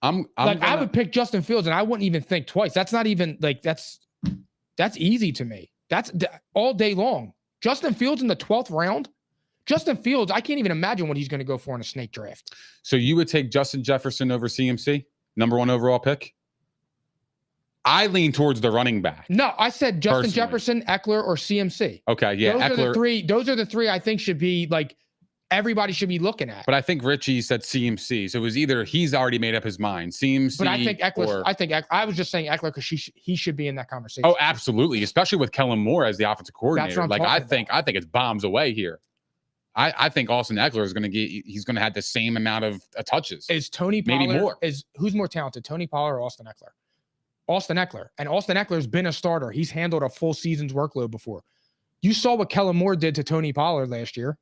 I would pick Justin Fields and I wouldn't even think twice. That's not even like that's easy to me. That's all day long. Justin Fields in the 12th round. Justin Fields, I can't even imagine what he's going to go for in a snake draft. So you would take Justin Jefferson over CMC, number 1 overall pick? I lean towards the running back. No, I said Justin Personally. Jefferson, Eckler, or CMC. Okay, yeah, Eckler. Those are the three I think should be like everybody should be looking at. But I think Richie said CMC, so it was either he's already made up his mind, CMC. But I think Eckler. I was just saying Eckler because he should be in that conversation. Oh, absolutely, especially with Kellen Moore as the offensive coordinator. what I'm I talking think it's bombs away here. I think Austin Eckler is going to have the same amount of touches. Is Tony Pollard, maybe more? Who's more talented, Tony Pollard or Austin Eckler? Austin Eckler. And Austin Eckler's been a starter. He's handled a full season's workload before. You saw what Kellen Moore did to Tony Pollard last year.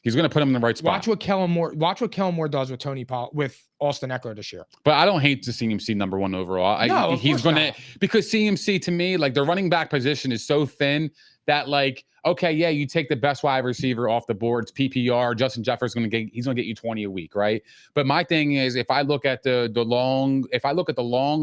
He's going to put him in the right spot. Watch what Kellen Moore does with with Austin Eckler this year. But I don't hate to see CMC number 1 overall. He's going to, because CMC to me, like the running back position is so thin that like, okay, yeah, you take the best wide receiver off the board. It's PPR. Justin Jefferson's he's going to get you 20 a week, right? But my thing is, if I look at the long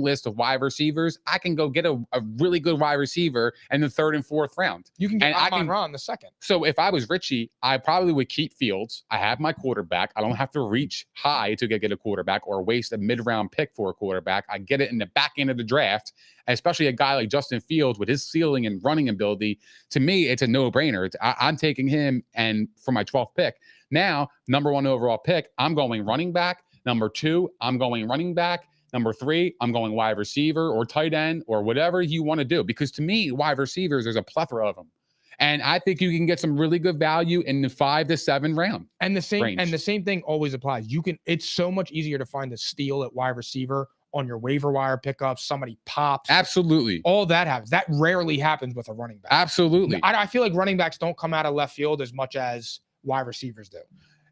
list of wide receivers, I can go get a really good wide receiver in the 3rd and 4th round. You can get Amon-Ra in the 2nd. So if I was Richie, I probably would keep Fields. I have my quarterback. I don't have to reach high to get a quarterback or waste a mid-round pick for a quarterback. I get it in the back end of the draft, especially a guy like Justin Fields with his ceiling and running ability. To me, it's a no-brainer. I'm taking him and for my 12th pick. Now, number 1 overall pick, I'm going running back. Number 2, I'm going running back. Number 3, I'm going wide receiver or tight end or whatever you want to do. Because to me, wide receivers, there's a plethora of them. And I think you can get some really good value in the 5 to 7 round. And the same thing always applies. It's so much easier to find a steal at wide receiver on your waiver wire pickups. Somebody pops. Absolutely. All that happens. That rarely happens with a running back. Absolutely. I feel like running backs don't come out of left field as much as wide receivers do.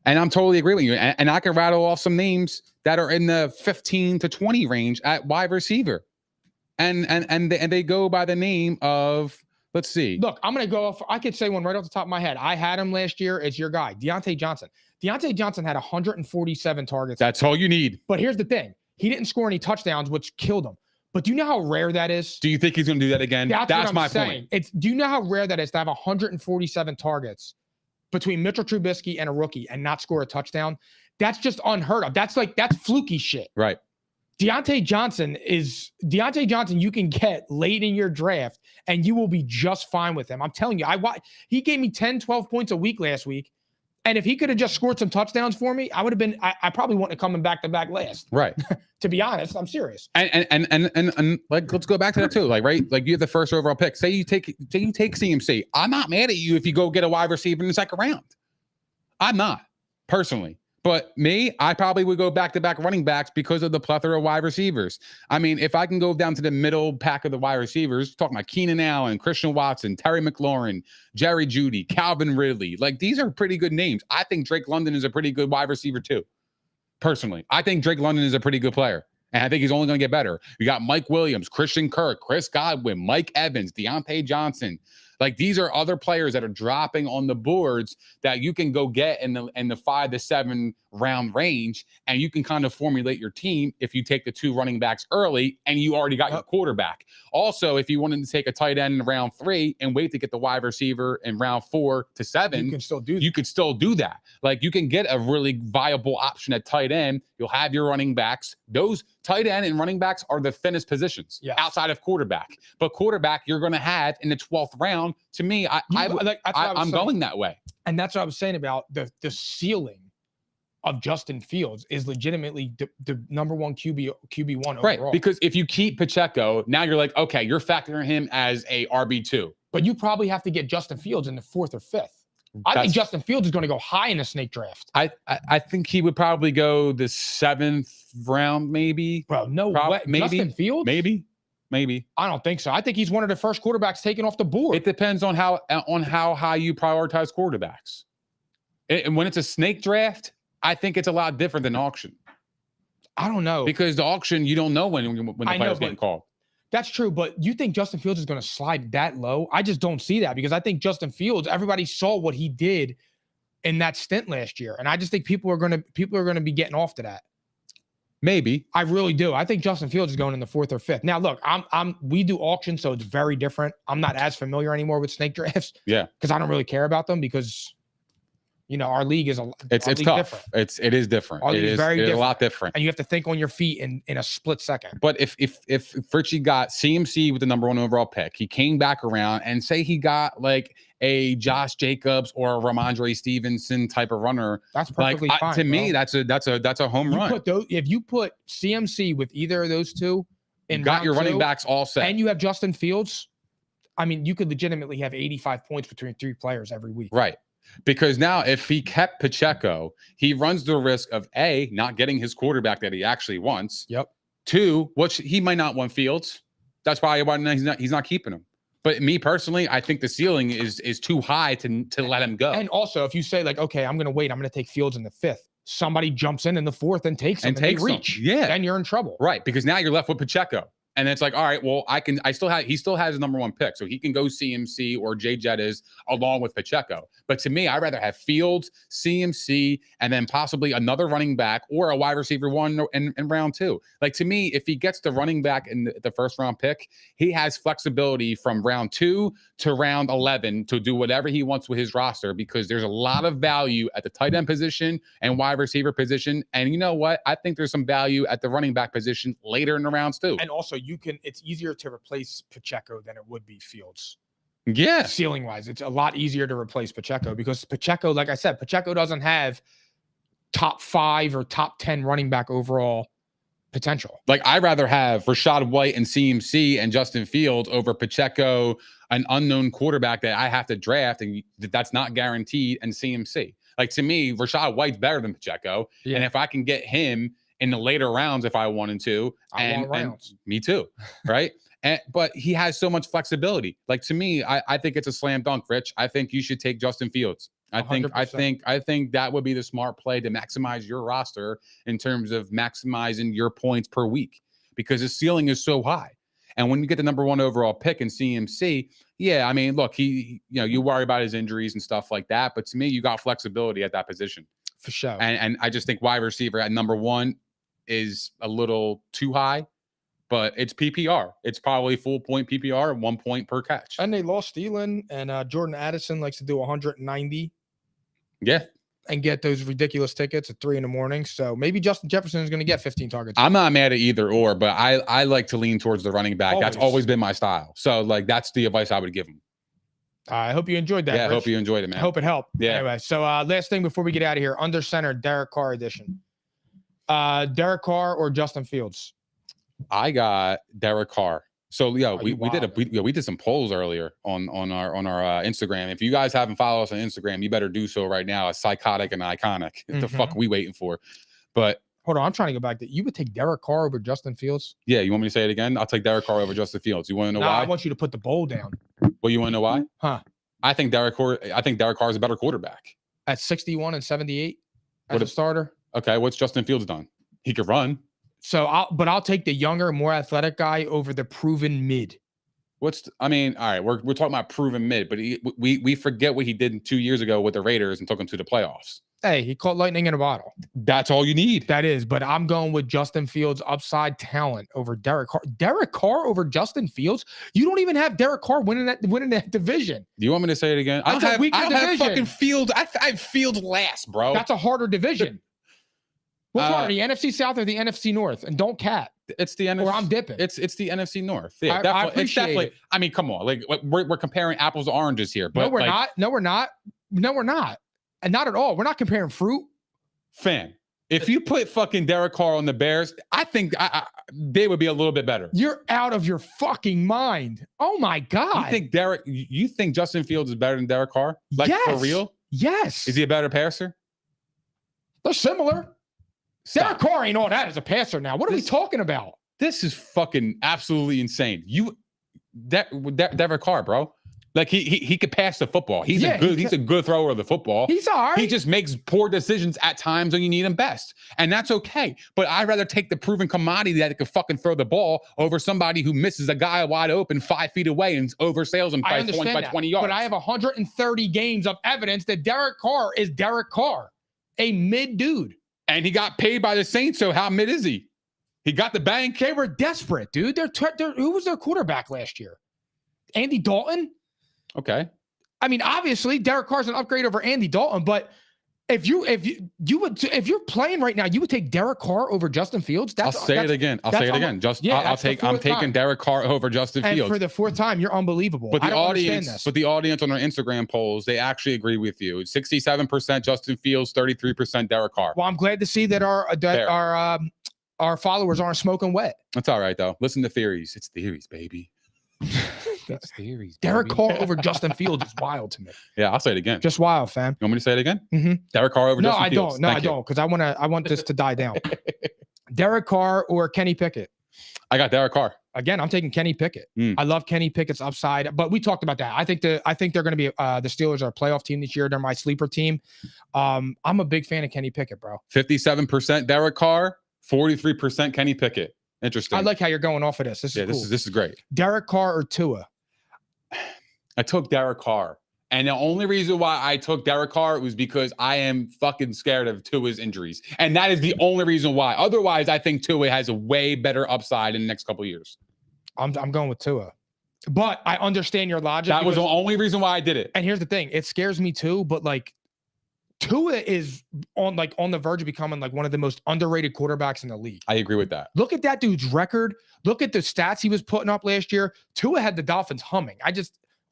And I'm totally agree with you. And I can rattle off some names that are in the 15 to 20 range at wide receiver. And they go by the name of, let's see. Look, I'm going to go off. I could say one right off the top of my head. I had him last year. It's your guy, Deontay Johnson. Deontay Johnson had 147 targets. That's all you need. But here's the thing. He didn't score any touchdowns, which killed him. But do you know how rare that is? Do you think he's going to do that again? That's my point. Do you know how rare that is to have 147 targets between Mitchell Trubisky and a rookie and not score a touchdown? That's just unheard of. That's fluky shit. Right. Deontay Johnson, you can get late in your draft and you will be just fine with him. I'm telling you, he gave me 10, 12 points a week last week. And if he could have just scored some touchdowns for me, I probably wouldn't have come back to back last. Right. To be honest, I'm serious. And like, let's go back to that too. Like, right. Like you have the first overall pick. Say you take CMC. I'm not mad at you if you go get a wide receiver in the second round. I'm not personally. But me, I probably would go back-to-back running backs because of the plethora of wide receivers. I mean, if I can go down to the middle pack of the wide receivers, talking about Keenan Allen, Christian Watson, Terry McLaurin, Jerry Jeudy, Calvin Ridley, like these are pretty good names. I think Drake London is a pretty good wide receiver too. Personally, I think Drake London is a pretty good player. And I think he's only going to get better. You got Mike Williams, Christian Kirk, Chris Godwin, Mike Evans, Deontay Johnson. Like these are other players that are dropping on the boards that you can go get in the 5 to 7 round range, and you can kind of formulate your team if you take the 2 running backs early and you already got your quarterback. Also, if you wanted to take a tight end in round 3 and wait to get the wide receiver in round 4 to 7, you could still do that. Like you can get a really viable option at tight end. You'll have your running backs. Those tight end and running backs are the thinnest positions outside of quarterback. But quarterback, you're going to have in the 12th round. To me, I'm going that way. And that's what I was saying about the ceiling of Justin Fields is legitimately the number one QB1 overall. Right, because if you keep Pacheco, now you're like, okay, you're factoring him as a RB2. But you probably have to get Justin Fields in the 4th or 5th. I think Justin Fields is going to go high in the snake draft. I think he would probably go the 7th round, maybe. Bro, no way. Maybe, Justin Fields? Maybe. I don't think so. I think he's one of the first quarterbacks taken off the board. It depends on how high you prioritize quarterbacks. And when it's a snake draft, I think it's a lot different than auction. I don't know. Because the auction, you don't know when the player's getting called. That's true, but you think Justin Fields is going to slide that low? I just don't see that because I think Justin Fields, everybody saw what he did in that stint last year, and I just think people are going to be getting off to that. Maybe. I really do. I think Justin Fields is going in the 4th or 5th. Now, look, we do auctions, so it's very different. I'm not as familiar anymore with snake drafts. Yeah. Because I don't really care about them because, our league is it's tough. Different. It is different. Our league is very different. A lot different. And you have to think on your feet in a split second. But if Fritchie got CMC with the number 1 overall pick, he came back around and say he got like a Josh Jacobs or a Ramondre Stevenson type of runner. That's perfectly fine. To me, that's a home run. If you put CMC with either of those two, you got your running backs all set, and you have Justin Fields, I mean, you could legitimately have 85 points between 3 players every week. Right. Because now if he kept Pacheco, he runs the risk of A, not getting his quarterback that he actually wants. Yep. 2, which he might not want Fields. That's probably why he's not keeping him. But me personally, I think the ceiling is too high to let him go. And also, if you say like, okay, I'm going to wait, I'm going to take Fields in the 5th. Somebody jumps in the 4th and takes him and they reach. Yeah. Then you're in trouble. Right. Because now you're left with Pacheco. And it's like, all right, well, he still has his number 1 pick. So he can go CMC or Jay Jettas along with Pacheco. But to me, I'd rather have Fields, CMC, and then possibly another running back or a wide receiver 1 in round 2. Like to me, if he gets the running back in the 1st round pick, he has flexibility from round 2 to round 11 to do whatever he wants with his roster because there's a lot of value at the tight end position and wide receiver position. And you know what? I think there's some value at the running back position later in the rounds too. And also, it's easier to replace Pacheco than it would be Fields. Yeah. Ceiling wise, it's a lot easier to replace Pacheco because Pacheco, like I said, Pacheco doesn't have top 5 or top 10 running back overall potential. Like I'd rather have Rachaad White and CMC and Justin Fields over Pacheco, an unknown quarterback that I have to draft and that's not guaranteed, and CMC. Like to me, Rachaad White's better than Pacheco. Yeah. And if I can get him in the later rounds if I wanted to. I want rounds. Me too, right? But he has so much flexibility. Like, to me, I think it's a slam dunk, Rich. I think you should take Justin Fields. I think 100%. that would be the smart play to maximize your roster in terms of maximizing your points per week, because his ceiling is so high. And when you get the number 1 overall pick in CMC, yeah, I mean, look, you worry about his injuries and stuff like that. But to me, you got flexibility at that position. For sure. And I just think wide receiver at number 1 is a little too high, but it's PPR. It's probably full point PPR, 1 point per catch. And they lost Thielen, and Jordan Addison likes to do 190. Yeah. And get those ridiculous tickets at 3 a.m. So maybe Justin Jefferson is going to get 15 targets. I'm not mad at either or, but I like to lean towards the running back. Always. That's always been my style. So, like, that's the advice I would give him. I hope you enjoyed that. Yeah, I Rich. hope you enjoyed it, man. I hope it helped. Yeah. Anyway, so last thing before we get out of here, under center, Derek Carr edition. Derek Carr or Justin Fields? I got Derek Carr. So we did some polls earlier on our Instagram. If you guys haven't followed us on Instagram, you better do so right now. It's Psychotic and Iconic. What the fuck are we waiting for? But hold on, I'm trying to go back to you would take Derek Carr over Justin Fields? Yeah, you want me to say it again? I'll take Derek Carr over Justin Fields. You want to know why? I want you to put the bowl down. Well, you want to know why? Huh? I think Derek Carr is a better quarterback. At 61 and 78 as a starter. Okay, what's Justin Fields done? He could run. So I'll take the younger, more athletic guy over the proven mid. All right, we're talking about proven mid, but we forget what he did 2 years ago with the Raiders and took them to the playoffs. Hey, he caught lightning in a bottle. That's all you need. That is, but I'm going with Justin Fields' upside talent over Derek Carr. Derek Carr over Justin Fields? You don't even have Derek Carr winning that division. Do you want me to say it again? I don't have fucking Fields. I have Fields last, bro. That's a harder division. What's harder, the NFC South or the NFC North? And don't cat. It's the NFC. Or I'm dipping. It's the NFC North. Yeah, I appreciate it. I mean, come on. Like we're comparing apples to oranges here. But no, we're not. No, we're not. No, we're not. And not at all. We're not comparing fruit. Fam, if you put fucking Derek Carr on the Bears, I think they would be a little bit better. You're out of your fucking mind. Oh my God. You think Justin Fields is better than Derek Carr? Like, yes. For real? Yes. Is he a better passer? They're similar. Derek Carr ain't all that as a passer now. What are we talking about? This is fucking absolutely insane. Derek Carr, bro. Like he could pass the football. He's a good thrower of the football. He's all right. He just makes poor decisions at times when you need him best. And that's okay. But I'd rather take the proven commodity that could fucking throw the ball over somebody who misses a guy wide open 5 feet away and oversails him by 20 yards. But I have 130 games of evidence that Derek Carr is Derek Carr, a mid dude. And he got paid by the Saints, so how mid is he? He got the bank. They were desperate, dude. Who was their quarterback last year? Andy Dalton? Okay. I mean, obviously, Derek Carr's an upgrade over Andy Dalton, but if you're playing right now, you would take Derek Carr over Justin Fields. I'll say it again. I'm taking Derek Carr over Justin Fields. And for the fourth time, you're unbelievable. But the audience on our Instagram polls, they actually agree with you. It's 67% Justin Fields, 33% Derek Carr. Well, I'm glad to see that our followers aren't smoking wet. That's all right though. Listen to theories. It's theories, baby. That's theories. Derek Carr over Justin Fields is wild to me. Yeah, I'll say it again. Just wild, fam. You want me to say it again? Mm-hmm. Derek Carr over Justin Fields. No, I don't, because I want this to die down. Derek Carr or Kenny Pickett? I got Derek Carr. Again, I'm taking Kenny Pickett. I love Kenny Pickett's upside, but we talked about that. I think they're going to be the Steelers are a playoff team this year. They're my sleeper team. I'm a big fan of Kenny Pickett, bro. 57% Derek Carr, 43% Kenny Pickett. Interesting. I like how you're going off of this. This is cool. This is great. Derek Carr or Tua? I took Derek Carr. And the only reason why I took Derek Carr was because I am fucking scared of Tua's injuries. And that is the only reason why. Otherwise, I think Tua has a way better upside in the next couple of years. I'm going with Tua. But I understand your logic. That was the only reason why I did it. And here's the thing. It scares me too, but like Tua is on the verge of becoming like one of the most underrated quarterbacks in the league. I agree with that. Look at that dude's record. Look at the stats he was putting up last year. Tua had the Dolphins humming.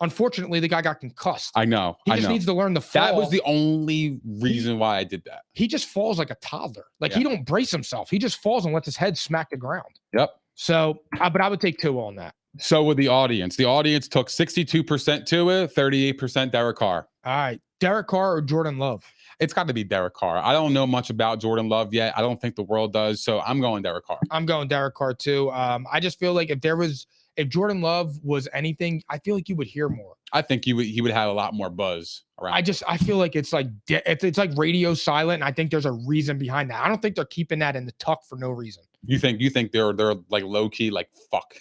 Unfortunately, the guy got concussed. I know. He just needs to learn the fall. That was the only reason why I did that. He just falls like a toddler. He don't brace himself. He just falls and lets his head smack the ground. Yep. So, but I would take Tua on that. So with the audience took 62% to it, 38% Derek Carr. All right. Derek Carr or Jordan Love? It's got to be Derek Carr. I don't know much about Jordan Love yet. I don't think the world does. So I'm going Derek Carr. I'm going Derek Carr too. I just feel like if Jordan Love was anything, I feel like you would hear more. I think he would have a lot more buzz around. I feel like it's like it's like radio silent, and I think there's a reason behind that. I don't think they're keeping that in the tuck for no reason. You think they're like low key, like fuck.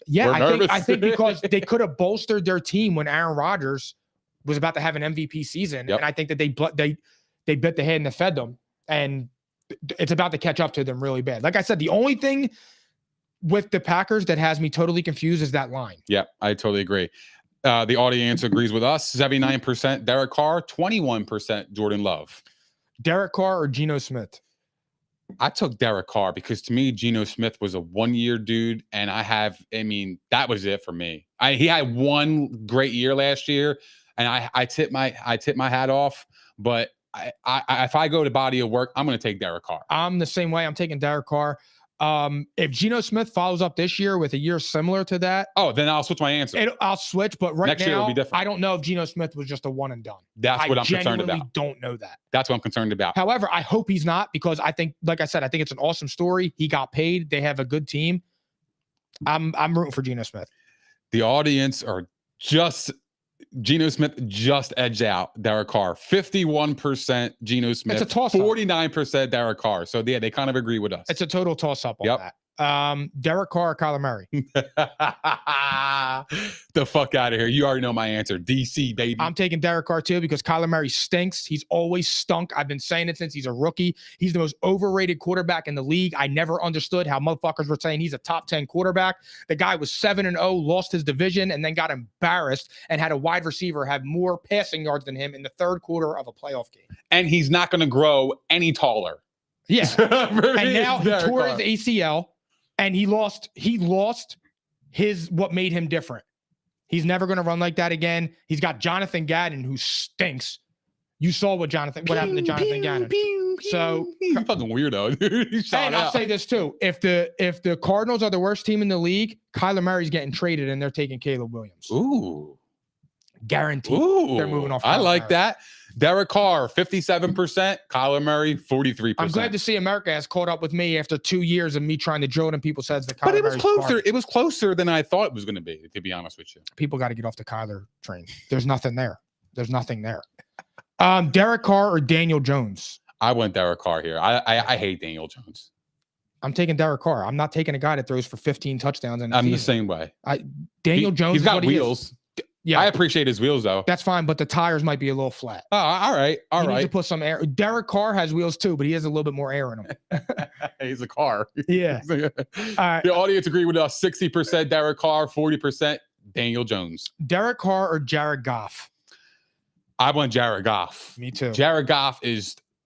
Yeah, I think because they could have bolstered their team when Aaron Rodgers was about to have an MVP season, and I think that they bit the hand that fed them, and it's about to catch up to them really bad. Like I said, the only thing with the Packers that has me totally confused is that line. Yeah, I totally agree. The audience agrees with us. 79% Derek Carr, 21% Jordan Love. Derek Carr or Geno Smith? I took Derek Carr because to me, Geno Smith was a one-year dude, and that was it for me. He had one great year last year, and I tip my hat off. But if I go to body of work, I'm going to take Derek Carr. I'm the same way. I'm taking Derek Carr. If Geno Smith follows up this year with a year similar to that, then I'll switch my answer. I'll switch, but Next year now, it'll be different. I don't know if Geno Smith was just a one and done. That's what I'm concerned about. I don't know that. That's what I'm concerned about. However, I hope he's not, because I think, like I said, I think it's an awesome story. He got paid. They have a good team. I'm rooting for Geno Smith. The audience are Geno Smith just edged out Derek Carr. 51% Geno Smith. It's a toss-up. 49% Derek Carr. So yeah, they kind of agree with us. It's a total toss-up on that. Derek Carr or Kyler Murray? The fuck out of here. You already know my answer. DC, baby. I'm taking Derek Carr too, because Kyler Murray stinks. He's always stunk. I've been saying it since he's a rookie. He's the most overrated quarterback in the league. I never understood how motherfuckers were saying he's a top 10 quarterback. The guy was 7-0, lost his division, and then got embarrassed and had a wide receiver have more passing yards than him in the third quarter of a playoff game. And he's not going to grow any taller. Yeah. And now he tore his ACL. And he lost what made him different. He's never going to run like that again. He's got Jonathan Gannon, who stinks. You saw what happened to Jonathan Gannon. So he's a fucking weirdo, dude. And I'll say this too: if the Cardinals are the worst team in the league, Kyler Murray's getting traded, and they're taking Caleb Williams. Ooh, guaranteed. Ooh, they're moving off. I like that. Derek Carr, 57%. Kyler Murray, 43%. I'm glad to see America has caught up with me after 2 years of me trying to drill it in people's heads that Kyler But it was Murray's closer. garbage. It was closer than I thought it was going to be, to be honest with you. People got to get off the Kyler train. There's nothing there. Derek Carr or Daniel Jones? I went Derek Carr here. I hate Daniel Jones. I'm taking Derek Carr. I'm not taking a guy that throws for 15 touchdowns. I'm the same way. Daniel Jones. He's got wheels. Yeah, I appreciate his wheels though. That's fine, but the tires might be a little flat. Oh, all right. He needs to put some air. Derek Carr has wheels too, but he has a little bit more air in him. He's a car. Yeah. All right. The audience agreed with us. 60% Derek Carr, 40% Daniel Jones. Derek Carr or Jared Goff? I want Jared Goff. Me too. Jared Goff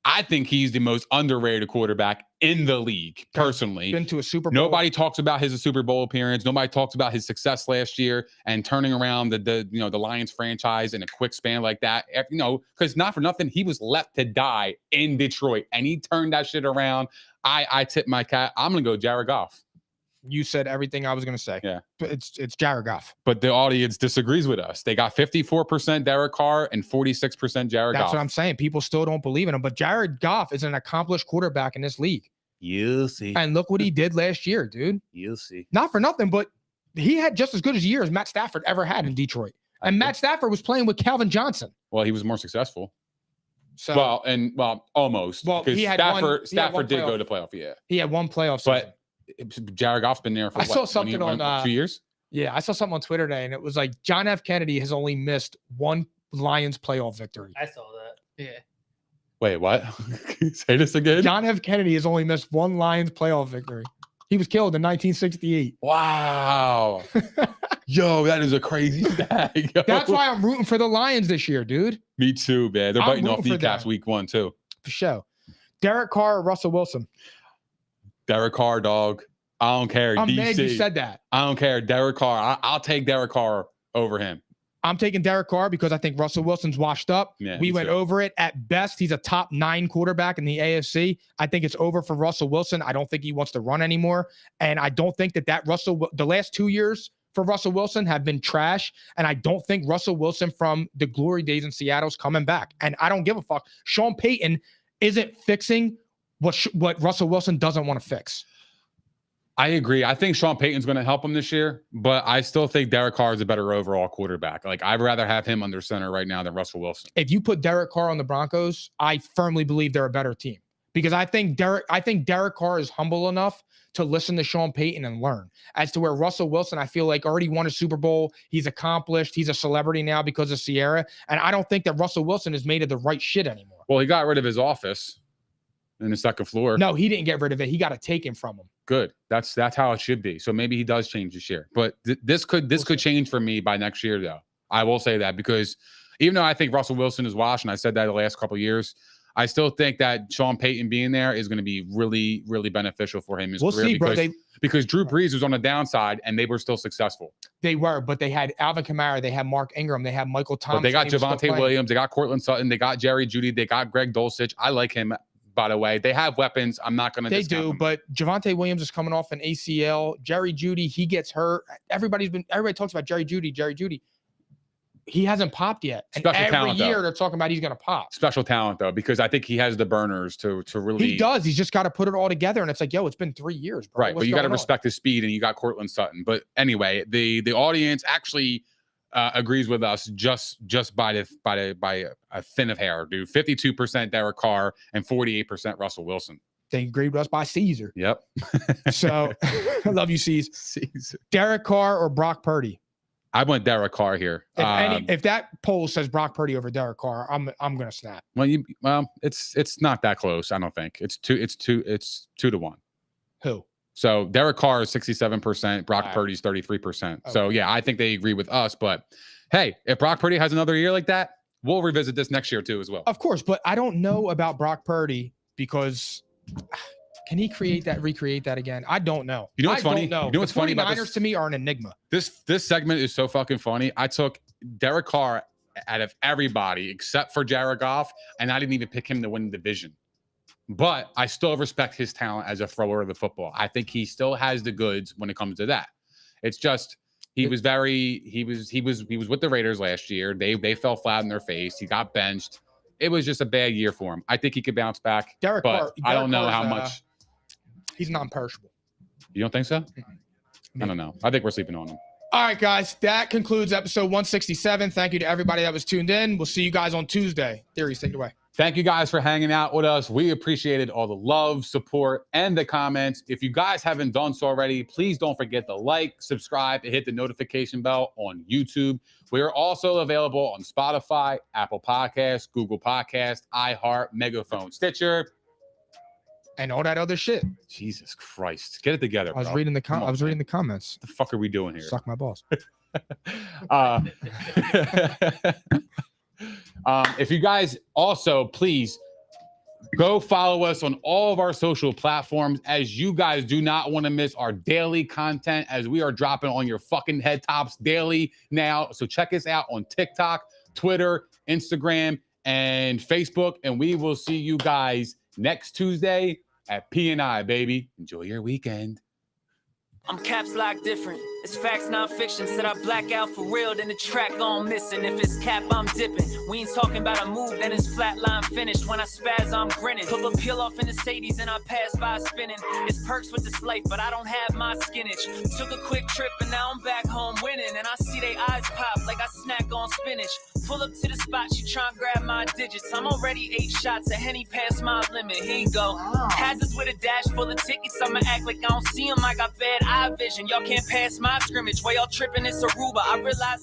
I think he's the most underrated quarterback in the league, personally. Been to a Super Bowl. Nobody talks about his Super Bowl appearance. Nobody talks about his success last year and turning around the Lions franchise in a quick span like that. Because not for nothing, he was left to die in Detroit, and he turned that shit around. I tip my cap. I'm gonna go Jared Goff. You said everything I was going to say. Yeah. It's Jared Goff. But the audience disagrees with us. They got 54% Derek Carr and 46% Jared Goff. That's what I'm saying. People still don't believe in him. But Jared Goff is an accomplished quarterback in this league. You'll see. And look what he did last year, dude. You'll see. Not for nothing, but he had just as good a year as Matt Stafford ever had in Detroit. And Matt Stafford was playing with Calvin Johnson. Well, he was more successful. So almost. Well, because he had Stafford did go to playoff, yeah. He had one playoff season. But Jared Goff's been there for I saw something on 2 years. Yeah, I saw something on Twitter today, and it was like John F. Kennedy has only missed one Lions playoff victory. I saw that. Yeah. Wait, what? Say this again. John F. Kennedy has only missed one Lions playoff victory. He was killed in 1968. Wow. Yo, that is a crazy stat. That's why I'm rooting for the Lions this year, dude. Me too, man. They're biting off kneecaps week 1 too. For sure. Derek Carr or Russell Wilson? Derek Carr, dog. I don't care. I'm DC. mad you said that. I don't care. Derek Carr. I'll take Derek Carr over him. I'm taking Derek Carr because I think Russell Wilson's washed up. Yeah, we went over it. At best, he's a top 9 quarterback in the AFC. I think it's over for Russell Wilson. I don't think he wants to run anymore. And I don't think that the last 2 years for Russell Wilson have been trash. And I don't think Russell Wilson from the glory days in Seattle is coming back. And I don't give a fuck. Sean Payton isn't fixing what Russell Wilson doesn't want to fix. I agree. I think Sean Payton's going to help him this year, but I still think Derek Carr is a better overall quarterback. Like, I'd rather have him under center right now than Russell Wilson. If you put Derek Carr on the Broncos, I firmly believe they're a better team because I think Derek Carr is humble enough to listen to Sean Payton and learn. As to where Russell Wilson, I feel like already won a Super Bowl. He's accomplished. He's a celebrity now because of Sierra. And I don't think that Russell Wilson is made of the right shit anymore. Well, he got rid of his office in the second floor. No, he didn't get rid of it. He got it taken from him. Good. That's how it should be. So maybe he does change this year. But this could change for me by next year, though. I will say that because even though I think Russell Wilson is washed, and I said that the last couple of years, I still think that Sean Payton being there is going to be really, really beneficial for him in his career. See, bro. Because Drew Brees was on the downside, and they were still successful. They were, but they had Alvin Kamara, they had Mark Ingram, they had Michael Thomas. But they got Javonte Williams, they got Cortland Sutton, they got Jerry Jeudy, they got Greg Dulcich. I like him. By the way, they have weapons. I'm not going to. They do, but Javonte Williams is coming off an ACL. Jerry Jeudy, he gets hurt. Everybody talks about Jerry Jeudy. He hasn't popped yet. And Special every talent, year though. They're talking about he's going to pop. Special talent, though, because I think he has the burners to really. He does. He's just got to put it all together. And it's like, yo, it's been 3 years, bro. Right, but you got to respect his speed, and you got Cortland Sutton. But anyway, the audience actually agrees with us just by a thin of hair, dude. 52% Derek Carr and 48% Russell Wilson. They agreed with us by Caesar. Yep. So I love you, Caesar. Derek Carr or Brock Purdy? I went Derek Carr here. If that poll says Brock Purdy over Derek Carr, I'm gonna snap. Well, it's not that close. I don't think it's 2-1. Who? So Derek Carr is 67%. Brock Right. Purdy's 33%. Okay. So yeah, I think they agree with us. But hey, if Brock Purdy has another year like that, we'll revisit this next year too as well. Of course, but I don't know about Brock Purdy because can he recreate that again? I don't know. You know what's funny? You know what's funny about Niners to me are an enigma. This segment is so fucking funny. I took Derek Carr out of everybody except for Jared Goff, and I didn't even pick him to win the division. But I still respect his talent as a thrower of the football. I think he still has the goods when it comes to that. It's just he was with the Raiders last year. They fell flat in their face. He got benched. It was just a bad year for him. I think he could bounce back. But I don't know how much. He's non-perishable. You don't think so? I don't know. I think we're sleeping on him. All right, guys. That concludes episode 167. Thank you to everybody that was tuned in. We'll see you guys on Tuesday. Theories, take it away. Thank you guys for hanging out with us. We appreciated all the love, support, and the comments. If you guys haven't done so already, please don't forget to like, subscribe, and hit the notification bell on YouTube. We are also available on Spotify, Apple Podcasts, Google Podcasts, iHeart, Megaphone, Stitcher, and all that other shit. Jesus Christ. Get it together, I was bro. reading the comments. What the fuck are we doing here? Suck my balls. If you guys also please go follow us on all of our social platforms, as you guys do not want to miss our daily content as we are dropping on your fucking head tops daily now. So check us out on TikTok, Twitter, Instagram, and Facebook. And we will see you guys next Tuesday at P&I, baby. Enjoy your weekend. I'm caps lock different. It's facts, non-fiction. Said I black out for real, then the track gone missing. If it's cap, I'm dipping. We ain't talking about a move, then it's flatline finished. When I spaz, I'm grinning. Put a peel off in the Sadies and I pass by spinning. It's perks with this life, but I don't have my skinnage. Took a quick trip and now I'm back home winning. And I see they eyes pop like I snack on spinach. Pull up to the spot, she tryna grab my digits. I'm already 8 shots, a Henny past my limit. Here you go. Hazards with a dash full of tickets. I'ma act like I don't see them. I got bad eye vision. Y'all can't pass my scrimmage. While y'all tripping, it's Aruba. I realize